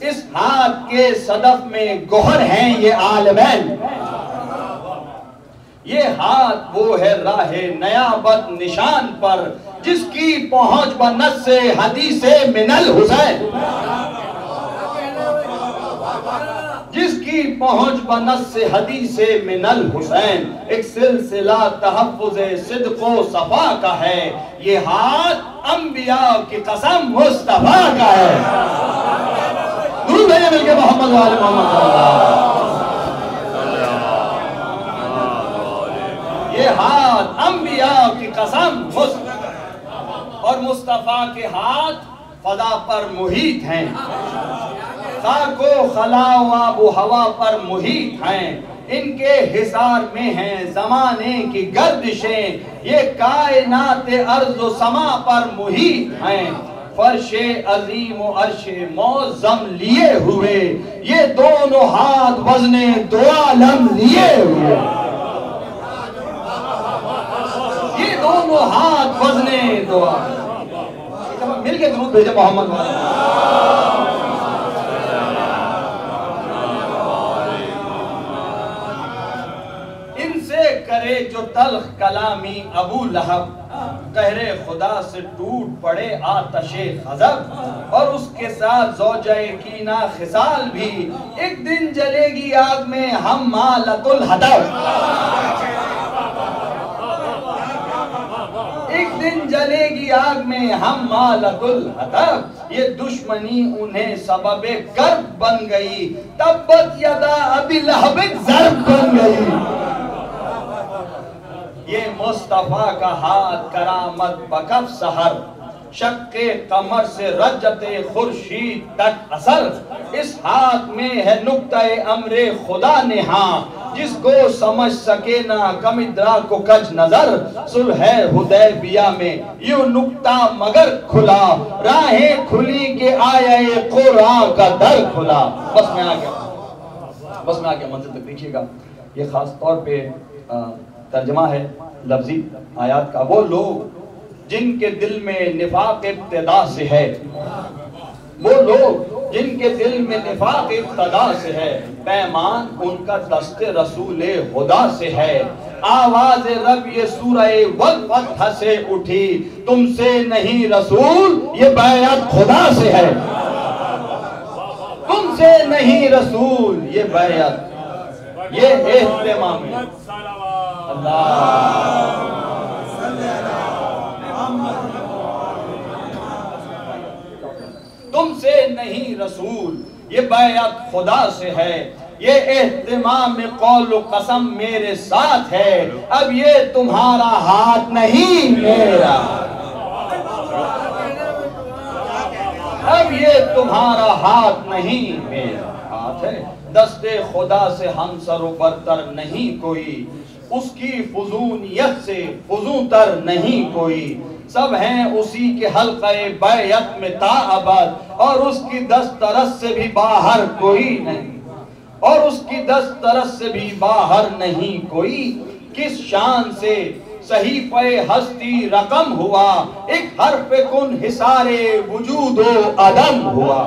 Speaker 3: इस हाथ के सदफ में गोहर हैं ये आलमैन। ये हाथ वो है राहे नयाबत निशान पर, जिसकी पहुंच बनस से हदीसे मिनल हुसैन, जिसकी पहुंच बनस से हदीसे मिनल हुसैन, एक सिलसिला तहफ़्फ़ुज़े सिद्क़ो सफ़ा का है, ये हाथ अंबिया की कसम मुस्तफ़ा का है। दुरूद भेजे मिलके मोहम्मद वाले मोहम्मद। ये हाथ अंबिया की कसम और मुस्तफा के हाथ फदा पर मुहित हैं, खाको खला आबो हवा पर मुहित हैं, इनके हिसार में हैं जमाने की गर्दिशें, ये कायनात अर्ज़ समा पर मुहित हैं, फर्शे अजीम व अर्शे मौज़म लिए हुए, ये दोनों हाथ वज़ने दो आलम लिए हुए, ये दोनों हाथ वज़ने दो आलम। मिलके दुरूद भेजे मोहम्मद वाले। इनसे करे जो तल्ख कलामी अबू लहब, कहरे खुदा से टूट पड़े आतशे गज़ब, और उसके साथ ज़ौजाए कीना खिसाल भी, एक दिन जलेगी आग में हम मालतुल हतब, एक दिन जलेगी आग में हम मालतुल हतब, ये दुश्मनी उन्हें सबबे कर्ब बन गई, तब्बत यदा अबी लहब ज़र्ब बन गई। ये मुस्तफा का हाथ करामत बकफ सहर, शक्के कमर से रजते खुर्शीद तक असर, इस हाथ में है नुक्ता-ए अमरे खुदा नेहा, जिसको समझ सके ना कमिद्रा को कज नजर, सुलह हुदैबिया में यूं नुक्ता मगर खुला, राहें खुली के आए कुरान का दर खुला। बस मैं आ गया मंजिल तक देखिएगा। ये खास तौर पे तर्जमा है लफ्जी आयात का, वो लोग जिनके दिल में निफाक इब्तिदा से है, वो लोग जिनके दिल में निफाक इब्तिदा से है, पैमान उनका दस्ते रसूले खुदा से है, आवाज रब ये सूरह वल फतह से उठी, तुमसे नहीं रसूल ये बैअत खुदा से है, तुमसे नहीं रसूल ये बैअत, ये एहतिमाम है। तुमसे नहीं रसूल ये बैअत खुदा से है, ये एहतिमाम कौल कसम मेरे साथ है, अब ये तुम्हारा हाथ नहीं मेरा।
Speaker 4: अब ये तुम्हारा हाथ नहीं मेरा हाथ है, दस्ते खुदा से हम सरो बरतर नहीं कोई, उसकी फुजूनियत से फुजूतर नहीं कोई, सब हैं उसी के हल्क़े बैयत में ताअबद, और उसकी दस्तरस से भी बाहर कोई नहीं, और उसकी दस्तरस से भी बाहर नहीं कोई। किस शान से सहीफ़े हस्ती रकम हुआ, एक हर्फ़ कुन हिसारे वजूदो अदम हुआ।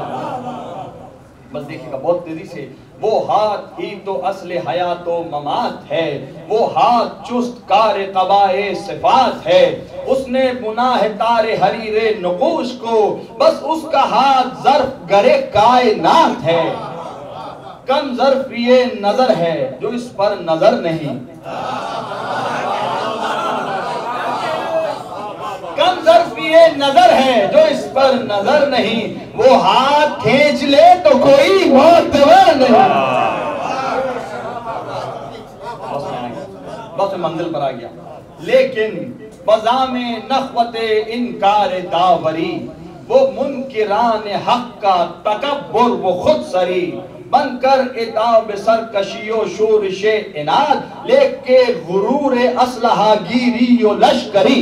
Speaker 4: बस देखिएगा बहुत तेजी से, वो हाथ ही तो असले हयातो ममात है, वो हाथ चुस्त कार कबाए सिफात है, उसने बुना है तारे हरीरे नुकूश को, बस उसका हाथ ज़र्फ गरे कायनात है। कम ज़र्फ ये नजर है जो इस पर नजर नहीं, कम ज़र्फ ये नजर है जो इस पर नजर नहीं, वो हाथ खींच ले तो कोई मोतबर नहीं। बस मंजिल पर आ गया। लेकिन बज़ामे नख़वते इनकार दावरी, वो मुनकिरान हक का तकब्बुर वो खुद सरी, बनकर इताब सरकशियो शोरिशे इनाद, लेके गुरूर असलहा गिरी यो लश्करी।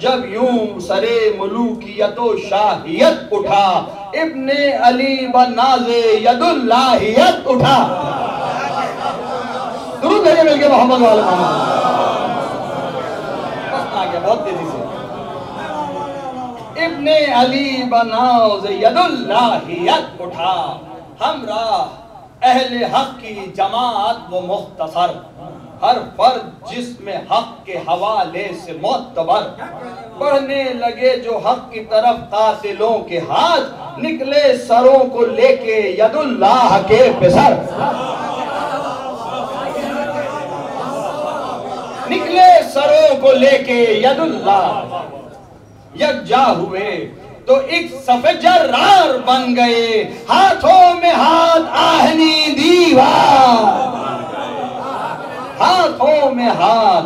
Speaker 4: जब यूं सरे मुलूकियतो शाहियत उठा, इब्ने अली व नाज़े यदुल्लाहियत उठा। दुरूद भेजे मिल गए मोहम्मद वाले मोहम्मद। आ गया बहुत तेजी से। इब्ने अली व नाज़े यदुल्लाहियत उठा, हमरा अहले हक की जमात वो मुख्तसर, हर फर्द जिसमें हक के हवाले से मोतबर, बढ़ने लगे जो हक की तरफ कातिलों के हाथ, निकले सरों को लेके यदुल्लाह के पिसर, निकले सरों को लेके यदुल्लाह, यकजा हुए तो एक सफ़े जर्रार बन गए, हाथों में हाथ आहनी दीवार, हाथों में हाथ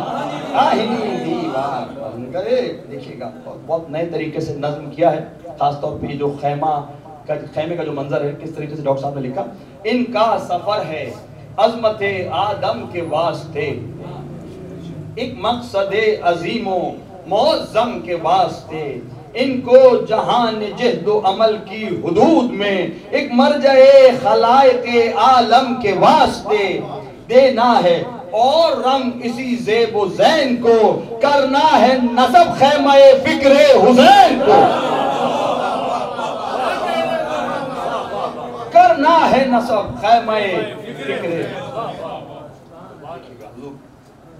Speaker 4: आहनी दीवार बन गए। देखिएगा बहुत नए तरीके से नज्म किया है, खासतौर पे जो खैमे का जो मंजर है, किस तरीके से डॉक्टर साहब ने लिखा। इनका सफर है अज़मते आदम के वास्ते, एक मकसदे अजीमो मौज़म के वास्ते, इनको जहान जहदो अमल की हुदूद में एक मरजए खलाइके आलम के वास्ते देना है, और रंग इसी ज़ेबो ज़ैन को करना है नसब खैमे फिक्रे हुसैन को, करना है नसब खैमे फिक्रे।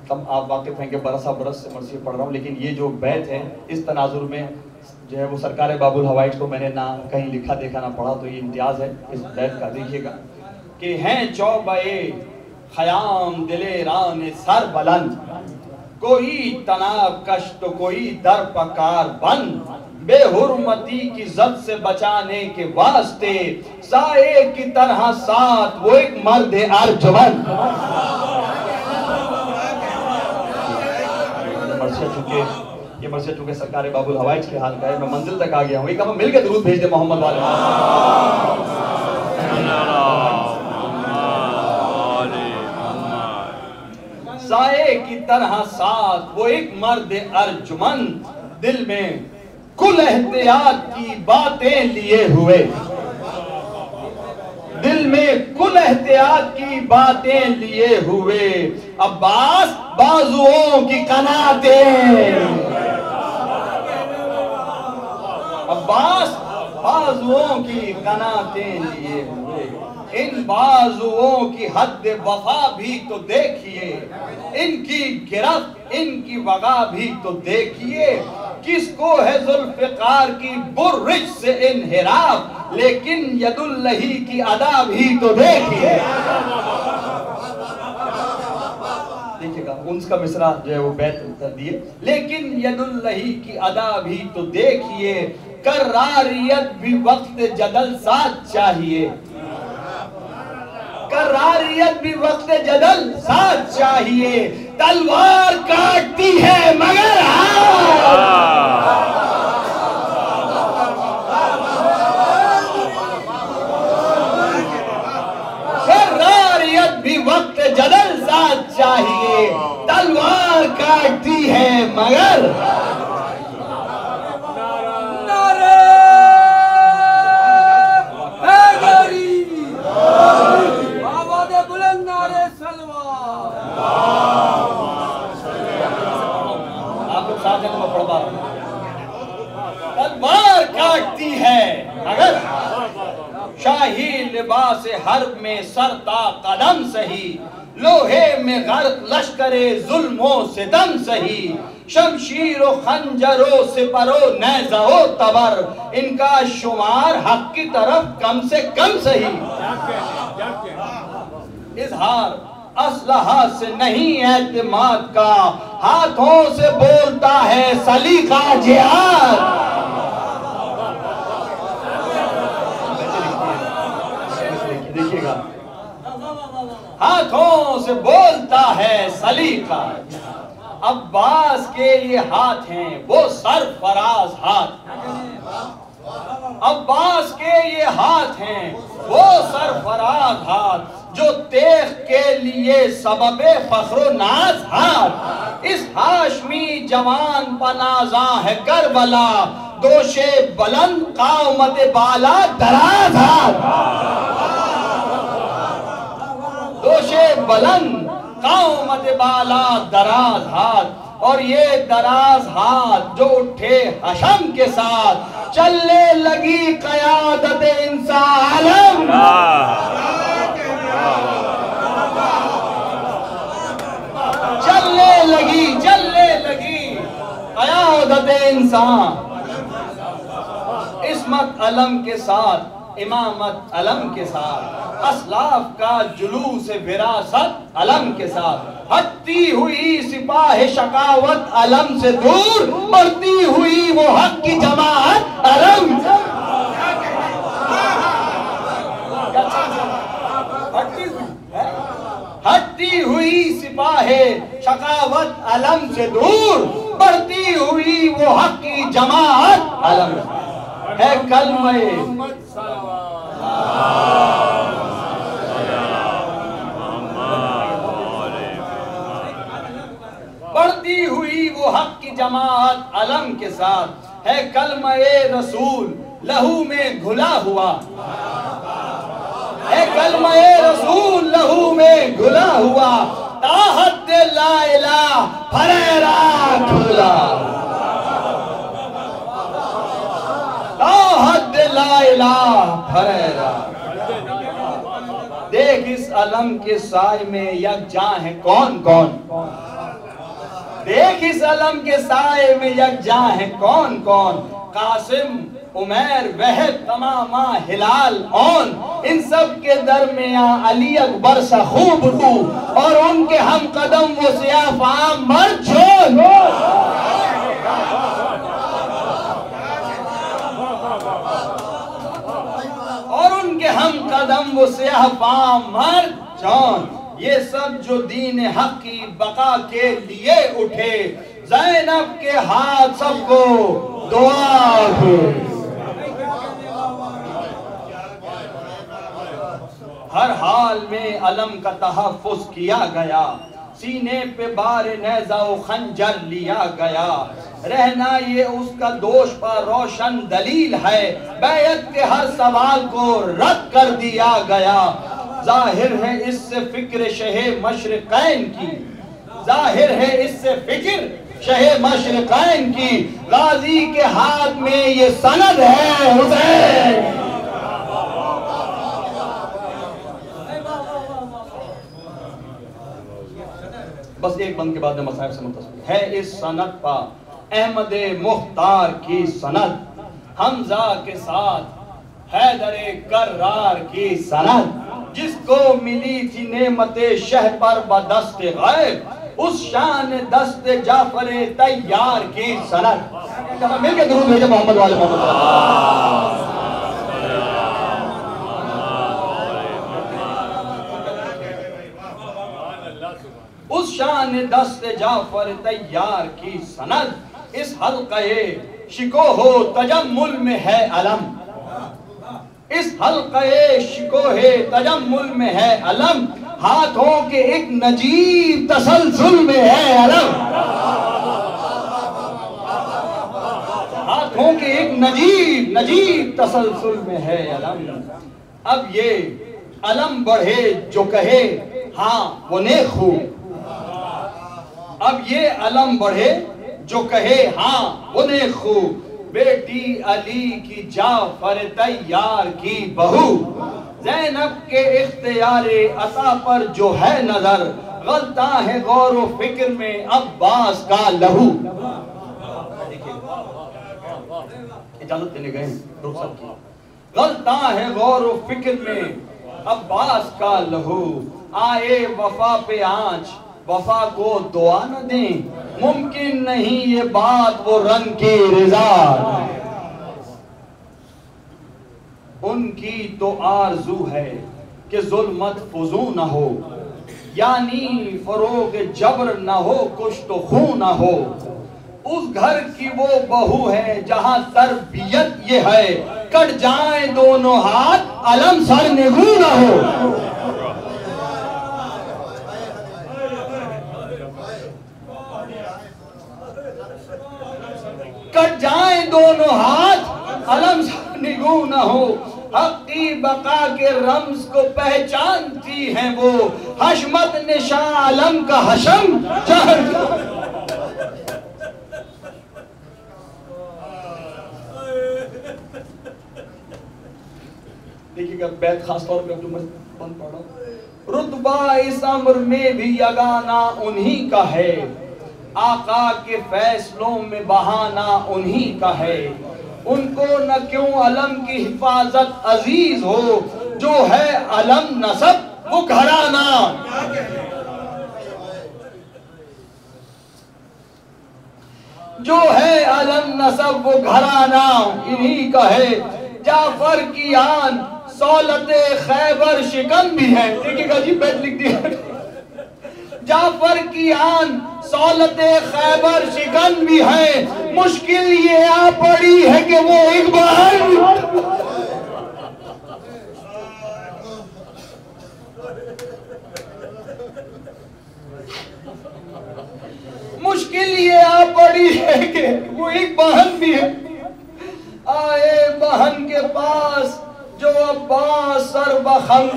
Speaker 4: तब आप वाकिफ हैं कि बरसा बरस से मर्सी पढ़ रहा हूँ, लेकिन ये जो बैत है इस तनाजुर में जो है वो सरकार बाबुल हवाइज को मैंने ना कहीं लिखा देखा ना पढ़ा, तो ये इम्तियाज़ है इस बैत का। देखिएगा कि हैं चौबे ख़याम दिले रान सर बुलंद, कोई तनाब कश तो कोई दर पकार बंद, बेहुरमती की जद से बचाने के वास्ते साए की तरह साथ वो एक मर्द अर्जमंद। ये मर्सिया चूंकि सरकार बाबुल हवाइज के हाल का है, मैं मंजिल तक आ गया हूँ। एक मिल के दुरूद भेज दे मोहम्मद वाले। साए की तरह साथ वो एक मर्द अर्जुमंद, दिल में कुल एहतियात की बातें लिए हुए, दिल में कुल एहतियात की बातें लिए हुए, अब्बास बाजुओं की कनातें, अब्बास बाजुओं की कनातें लिए हुए, इन बाजुओं की हद वफा भी तो देखिए, इनकी गिरफ्त इनकी वगा भी तो देखिए, किसको है जुल्फ़िकार की बुर्रिज से इन्हिराफ, लेकिन यदुल्लही की अदा भी तो देखिए। देखिएगा उनका मिसरा जो है वो बैत कर दिए, लेकिन यदुल्लही की अदा भी तो देखिए, करारियत भी वक्त जदल साथ चाहिए, करारियत भी वक्त जदल साथ चाहिए, तलवार काटती है मगर मगर
Speaker 5: नारे हैदरी, आवाज़े बुलंद नारे सलवार।
Speaker 4: आप लोग साथ हैं तो मैं पढ़ता हूं। तलवार काटती है मगर शाही लिबास हर्ब में सरता कदम सही, लोहे में गर्क लश्करे जुल्मों से दम सही, शमशीरो खंजरो से परो नेज़ो तबर, इनका शुमार हक की तरफ कम से कम सही। इजहार असलहा से नहीं एतमाद का, हाथों से बोलता है सलीका जिहाद।
Speaker 3: देखिएगा,
Speaker 4: हाथों से बोलता है सलीका। अब्बास के ये हाथ हैं वो सरफराज हाथ, अब्बास के ये हाथ हैं वो सरफराज हाथ, जो तेख के लिए सबबे फख्रो नाज हाथ। इस हाशमी जवान पनाजा है करबला, दोशे बुलंद कामत बाला दराज हाथ, दोशे बुलंद कामत बाला दराज हाथ। और ये दराज हाथ जो उठे हशम के साथ, चलने लगी क़यादत इंसान आलम। चलने लगी क़यादत इंसान। इस्मत अलम के साथ, इमामत अलम के साथ, असलाफ का जुलूस विरासत अलम के साथ, हटती हुई सिपाह शकावत अलम से दूर, बढ़ती हुई वो हक की जमात अलम। हटती हुई सिपाह शकावत अलम से दूर, बढ़ती हुई वो हक की जमात अलम है। कलमे बढ़ती हुई वो हक की जमात अलम के साथ है। कलमे रसूल लहू में घुला हुआ है, कलमे रसूल लहू में घुला हुआ, ताहत ला इलाहा फरेरा खुला, ताहत ला इलाहा फरेरा। देख इस अलम के साय में यकजा है कौन कौन, देख इस अलम के साय में यकजा है कौन कौन, कासिम उमैर वह तमामा हिलाल औन, इन सब के दरमियां अली अकबर सा खूब रू, और उनके हम कदम वो सियाफा मर छोड़। और उनके हम कदम वो सियाफा मर जौन, ये सब जो दीन हक की बका के लिए उठे, ज़ैनब के हाथ सबको दुआ दे। हर हाल में अलम का तहफ़्फ़ुज़ किया गया, सीने पे बार नेज़ा खंजर लिया गया, रहना ये उसका दोष पर रोशन दलील है, बैत के हर सवाल को रद्द कर दिया गया। जाहिर है इससे फिक्र शहे मशरिक़ैन की, जाहिर है इससे फिक्र शहे मशरिक़ैन की, गाजी के हाथ में ये सनद है हुसैन। बस एक बंद के बाद में मसाइब से मुत्तसिल है इस सनद पर अहमद मुख्तार की सनद, हमजा के साथ हैदरे कर्रार की सनद, जिसको मिली थी नेमते शह पर बदस्ते गैब, उस शान दस्ते जाफरे तैयार की सनद। मिलकर दुरूद भेजे मोहम्मद वाले मोहम्मद। उस शान दस्ते जाफर तैयार की सनद, इस हल्क़े शिको हो तजम्मुल में है अलम, इस हल्क़े शिको है तजम्मुल में है अलम, हाथों के एक नजीब तसलसल में है अलम। कि एक नजीब तसलसल में है अलम। अब ये अलम बढ़े जो कहे हाँ वो नेक हो, अब ये अलम बढ़े जो कहे हाँ वो नेक हो। बेटी अली की जाफर तैयार की बहू, ज़ैनब के इख्तियारे अता पर जो है नजर, गलता है गौर व फिक्र में अब्बास का लहू। इजाजत देने गए रुखसत की। गलता है गौर व फिक्र में अब्बास का लहू, आए वफा पे आंच वफा को दुआ न दें, मुमकिन नहीं ये बात वो रंग की रिजा। उनकी तो आरजू है कि जुल्मत फुजू न हो, यानी फरोग जबर न हो, कुछ तो खून न हो। उस घर की वो बहू है जहां तरबियत ये है, कट जाए दोनों हाथ अलम सर निगू न हो। कट जाए दोनों हाथ अलम सर निगू न हो। हक की बका के रम्ज को पहचानती हैं वो, हशमत निशा आलम का हशम जहर। देखिएगा बैत खास तौर पे जो मैं बंद पढ़ रहा हूं। रुतबा इस अम्र में भी यगाना उन्हीं का है, आका के फैसलों में बहाना उन्हीं का है। उनको न क्यों अलम की हिफाजत अजीज हो, जो है अलम नसब वो घराना। जो है अलम नसब वो घराना इन्हीं का है। जाफर की आन सौलते खैबर शिकन भी है। देखिएगा जी बैत लिख दिया। जाफर की आन सौलते खैबर शिकन भी है, मुश्किल ये आ पड़ी है कि वो इकबाल। मुश्किल ये आ पड़ी है कि वो एक बहन भी है। आए बहन के पास जो अब्बास सरबखम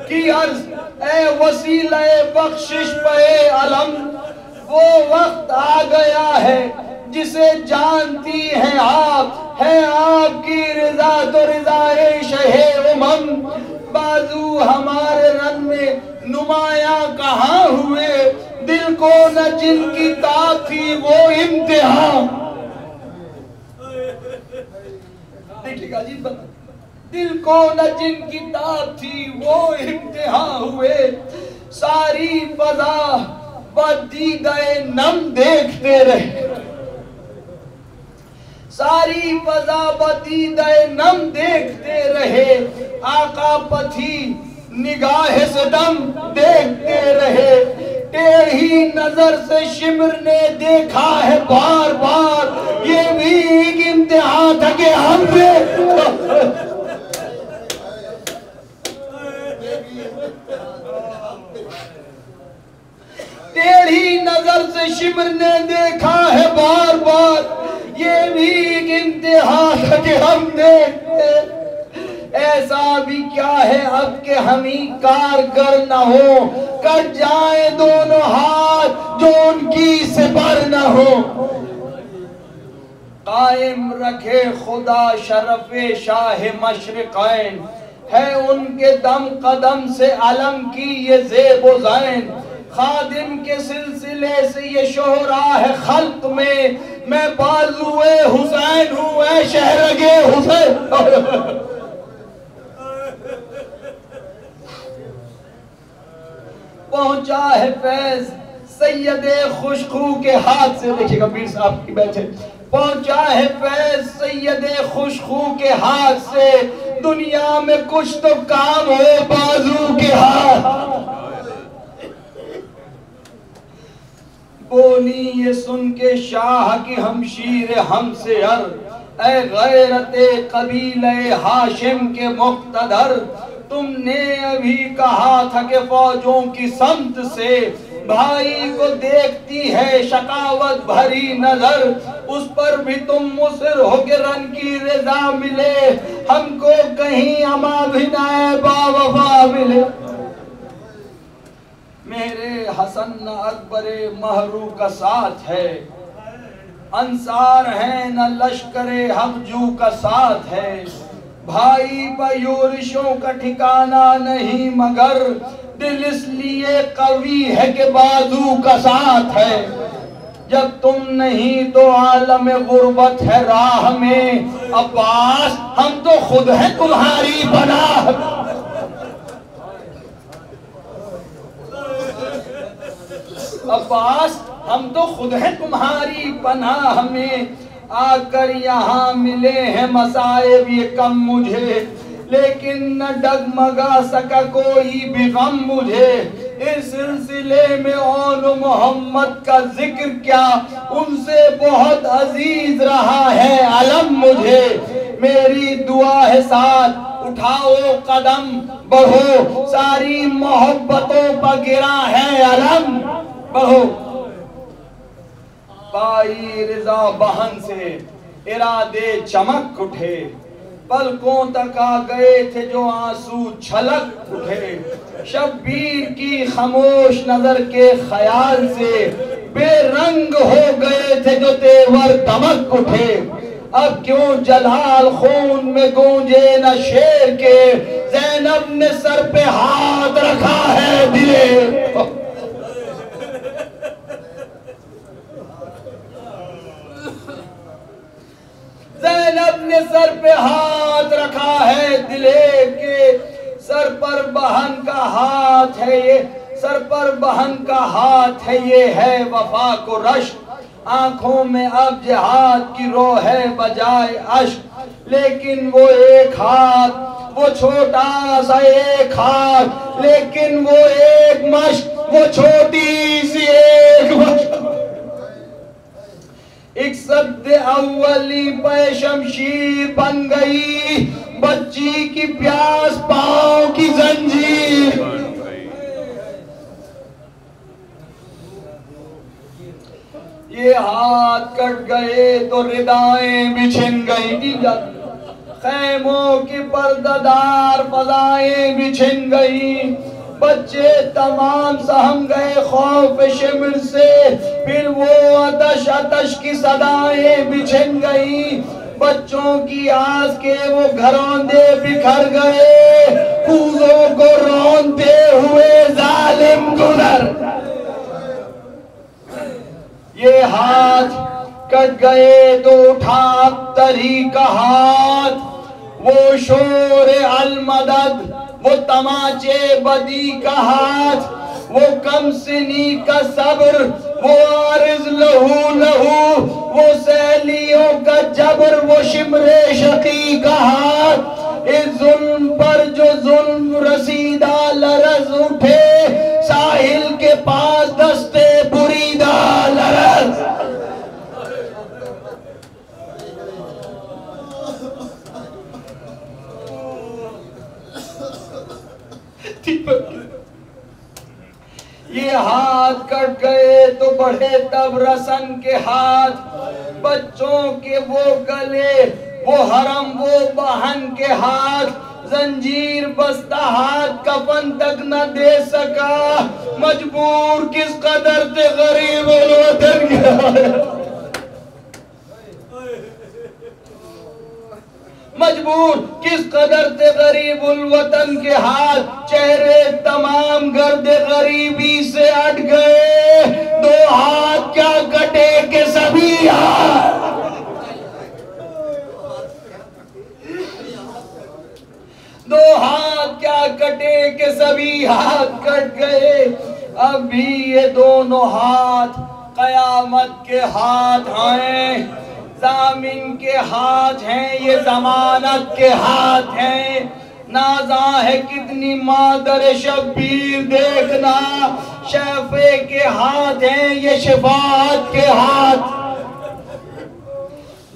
Speaker 4: की अर्ज, ए वसीला बख्शिश पे अलम, वो वक्त आ गया है जिसे जानती हैं आप, है आपकी रिजा तो रिजाए शहे उमम। बाजू हमारे रन में नुमाया कहाँ हुए, दिल को न जिनकी ताक थी वो इम्तिहान। देखिएगा जी, दिल को न जिनकी ताक थी वो इम्तिहान हुए। सारी फजा बदीदाए नम देखते रहे, सारी फजा बदीदाए नम देखते रहे। आका पथी निगाह से दम देखते रहे। टेढ़ी नजर से शिमर ने देखा है बार बार, ये भी एक इम्तिहान था कि हमने। टेढ़ी नजर से शिमर ने देखा है बार बार, ये भी एक इम्तिहान था कि हम देखते। ऐसा भी क्या है अब के हम ही कारगर न हो, कट जाए दोनों हाथ जो उनकी सिपर न हो। कायम रखे खुदा शरफ़े शाह मशरिक़ैन, है उनके दम कदम से अलम की ये ज़ेब ज़ैन। खादिम के सिलसिले से ये शोहरा है खल्क में, मैं बाजुए हुसैन हूँ ऐ शहरगे हुसैन। पहुंचा है फैज सैयदे खुशखू के हाथ से। देखिएगा पीर साहब की बैठे। पहुंचा है फैज सैयदे खुशखू के हाथ से, दुनिया में कुछ तो काम हो बाजू के हाथ। बोली ये सुन के शाह की हमशीर हमसे अर, ऐ गैरते कबीले हाशिम के मुक्तदर। तुमने अभी कहा था कि फौजों की समत से भाई को देखती है शकावत भरी नजर, उस पर भी तुम मुसर हो के रन की रजा मिले, हमको कहीं अमा भी ना बावफा मिले। मेरे हसन न अकबरे महरू का साथ है, अंसार है न लश्करे हमजू का साथ है, भाई बयूरिशों का ठिकाना नहीं मगर दिल इसलिए कवी है कि बाजू का साथ है। जब तुम नहीं तो आलम गुर्बत है राह में, अब्बास हम तो खुद हैं तुम्हारी पनाह। अब्बास हम तो खुद हैं तुम्हारी पनाह में, आकर यहाँ मिले हैं मसाइब ये कम मुझे, लेकिन न डगमगा सका कोई भी गम मुझे। इस सिलसिले में औन मोहम्मद का जिक्र क्या, उनसे बहुत अजीज रहा है अलम मुझे। मेरी दुआ है साथ उठाओ कदम बढ़ो, सारी मोहब्बतों पर गिरा है अलम बढ़ो। भाई रिजा बहन से इरादे चमक उठे, पलकों तक आ गए थे जो आंसू छलक उठे। शब्बीर की खामोश नजर के ख्याल से बेरंग हो गए थे जो तेवर दमक उठे। अब क्यों जलाल खून में गूंजे न शेर के, ज़ैनब ने सर पे हाथ रखा है दिले। ज़ैनब ने सर पे हाथ रखा है दिले के, सर पर बहन का हाथ है ये, सर पर बहन का हाथ है ये है वफा को रश्क। आंखों में अब जिहाद की रो है बजाय अश्क, लेकिन वो एक हाथ, वो छोटा सा एक हाथ, लेकिन वो एक मश्क, वो छोटी सी एक मश्क। एक सद अव्वली पे शमशीर बन गई, बच्ची की प्यास पाँव की जंजीर। ये हाथ कट गए तो रिदाएं बिछिन गई, खैमों की पर्दादार फजाएं बिछिन गई। बच्चे तमाम सहम गए खौफ शिमर से, फिर वो आतश आतश की सदाएं बिछिन गई। बच्चों की आस के वो घरौंदे बिखर गए, कूजों को रौंदते हुए जालिम गुजर। ये हाथ कट गए तो उठा तरी का हाथ, वो शोर अलमदद, वो तमाचे बदी का हाथ, वो कम सिनी का सब्र, वो आरिज लहू लहू, वो सैलियों का जबर, वो शिमरे शकी का हाथ। इस जुल्म पर जो जुल्म रसीदा लरज उठे, साहिल के पास दस्ते बुरीदा लरज। ये हाथ कट गए तो बढ़े तब रसन के हाथ, बच्चों के वो गले, वो हरम, वो बहन के हाथ। जंजीर बस्ता हाथ कफन तक न दे सका, मजबूर किस कदर थे गरीब वतन के, मजबूर किस कदर थे गरीब वतन के हाथ। चेहरे तमाम गर्द गरीबी से अट गए, दो हाथ क्या कटे के सभी हाथ। दो हाथ क्या कटे के सभी हाथ कट गए। अब भी ये दोनों हाथ कयामत के हाथ हैं, जामिन के हाथ हैं, ये जमानत के हाथ हैं। नाजा है कितनी मादर शब्बीर देखना, शफे के हाथ हैं ये शिफात के हाथ।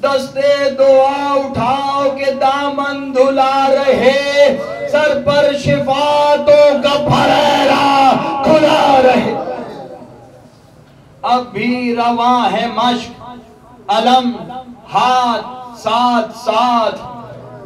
Speaker 4: दस्ते दुआ उठाओ के दामन धुला रहे, सर पर शिफातों का फरेरा खुला रहे। अब भी रवा है मश्क, अलम हाथ साथ साथ,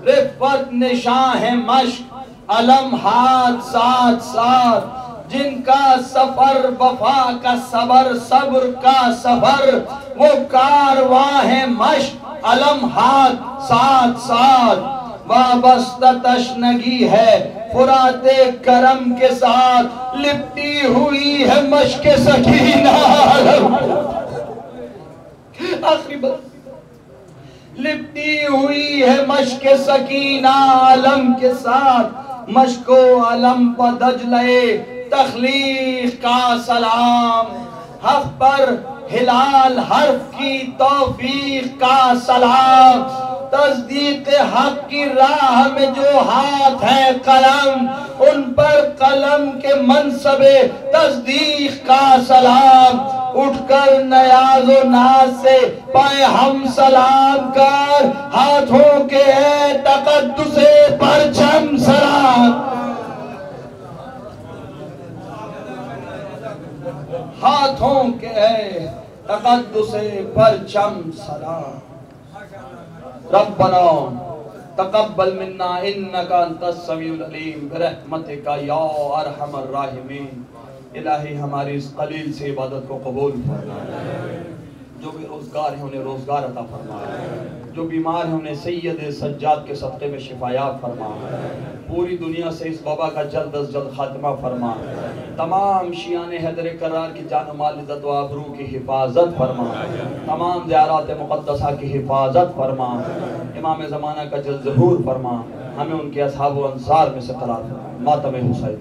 Speaker 4: रिफ़त निशां है मश्क, अलम हाथ साथ साथ। जिनका सफर वफा का सबर, सब्र का सफर, वो कारवां है मश्क, अलम हाथ साथ साथ। वाबस्ता तशनगी है फुराते करम के साथ, लिपटी हुई है मश्क सकीना। आखिरी बात, लिपटी हुई है मश्क सकीना आलम के साथ। मश्को आलम पर दजले तखलीक का सलाम, हक पर हिलाल हर्फ की तौफीक का सलाम। तस्दीक हक की राह में जो हाथ है कलम, उन पर कलम के मनसबे तस्दीक का सलाम। उठकर नयाज़ो नाज से पाए हम सलाम कर, हाथों के है तकद्दुसे परचम सलाम। हाथों के है तकद्दुसे परचम सलाम। रब्बना तकब्बल मिन्ना इन्नका अंतस समीउल अलीम बिरहमतिका या अरहमर राहिमीन। इलाही हमारी इस कलील से इबादत को कबूल फरमा। जो बेरोजगार हैं उन्हें रोजगार अता फरमा, जो बीमार हैं उन्हें सैयद सज्जाद के सदक़े में शिफायात फरमा। पूरी दुनिया से इस वबा का जल्द अज जल्द खात्मा फरमा। तमाम शियाने हैदर करार की जान माल इज़्ज़त व आबरू की हिफाजत फरमा। तमाम ज़ियारात मुक़द्दसा की हिफाजत फरमा। इमाम ज़माना का जल्द ज़हूर फरमा। हमें उनके असहाब व अंसार में से करार फरमा। मातम हुसैन।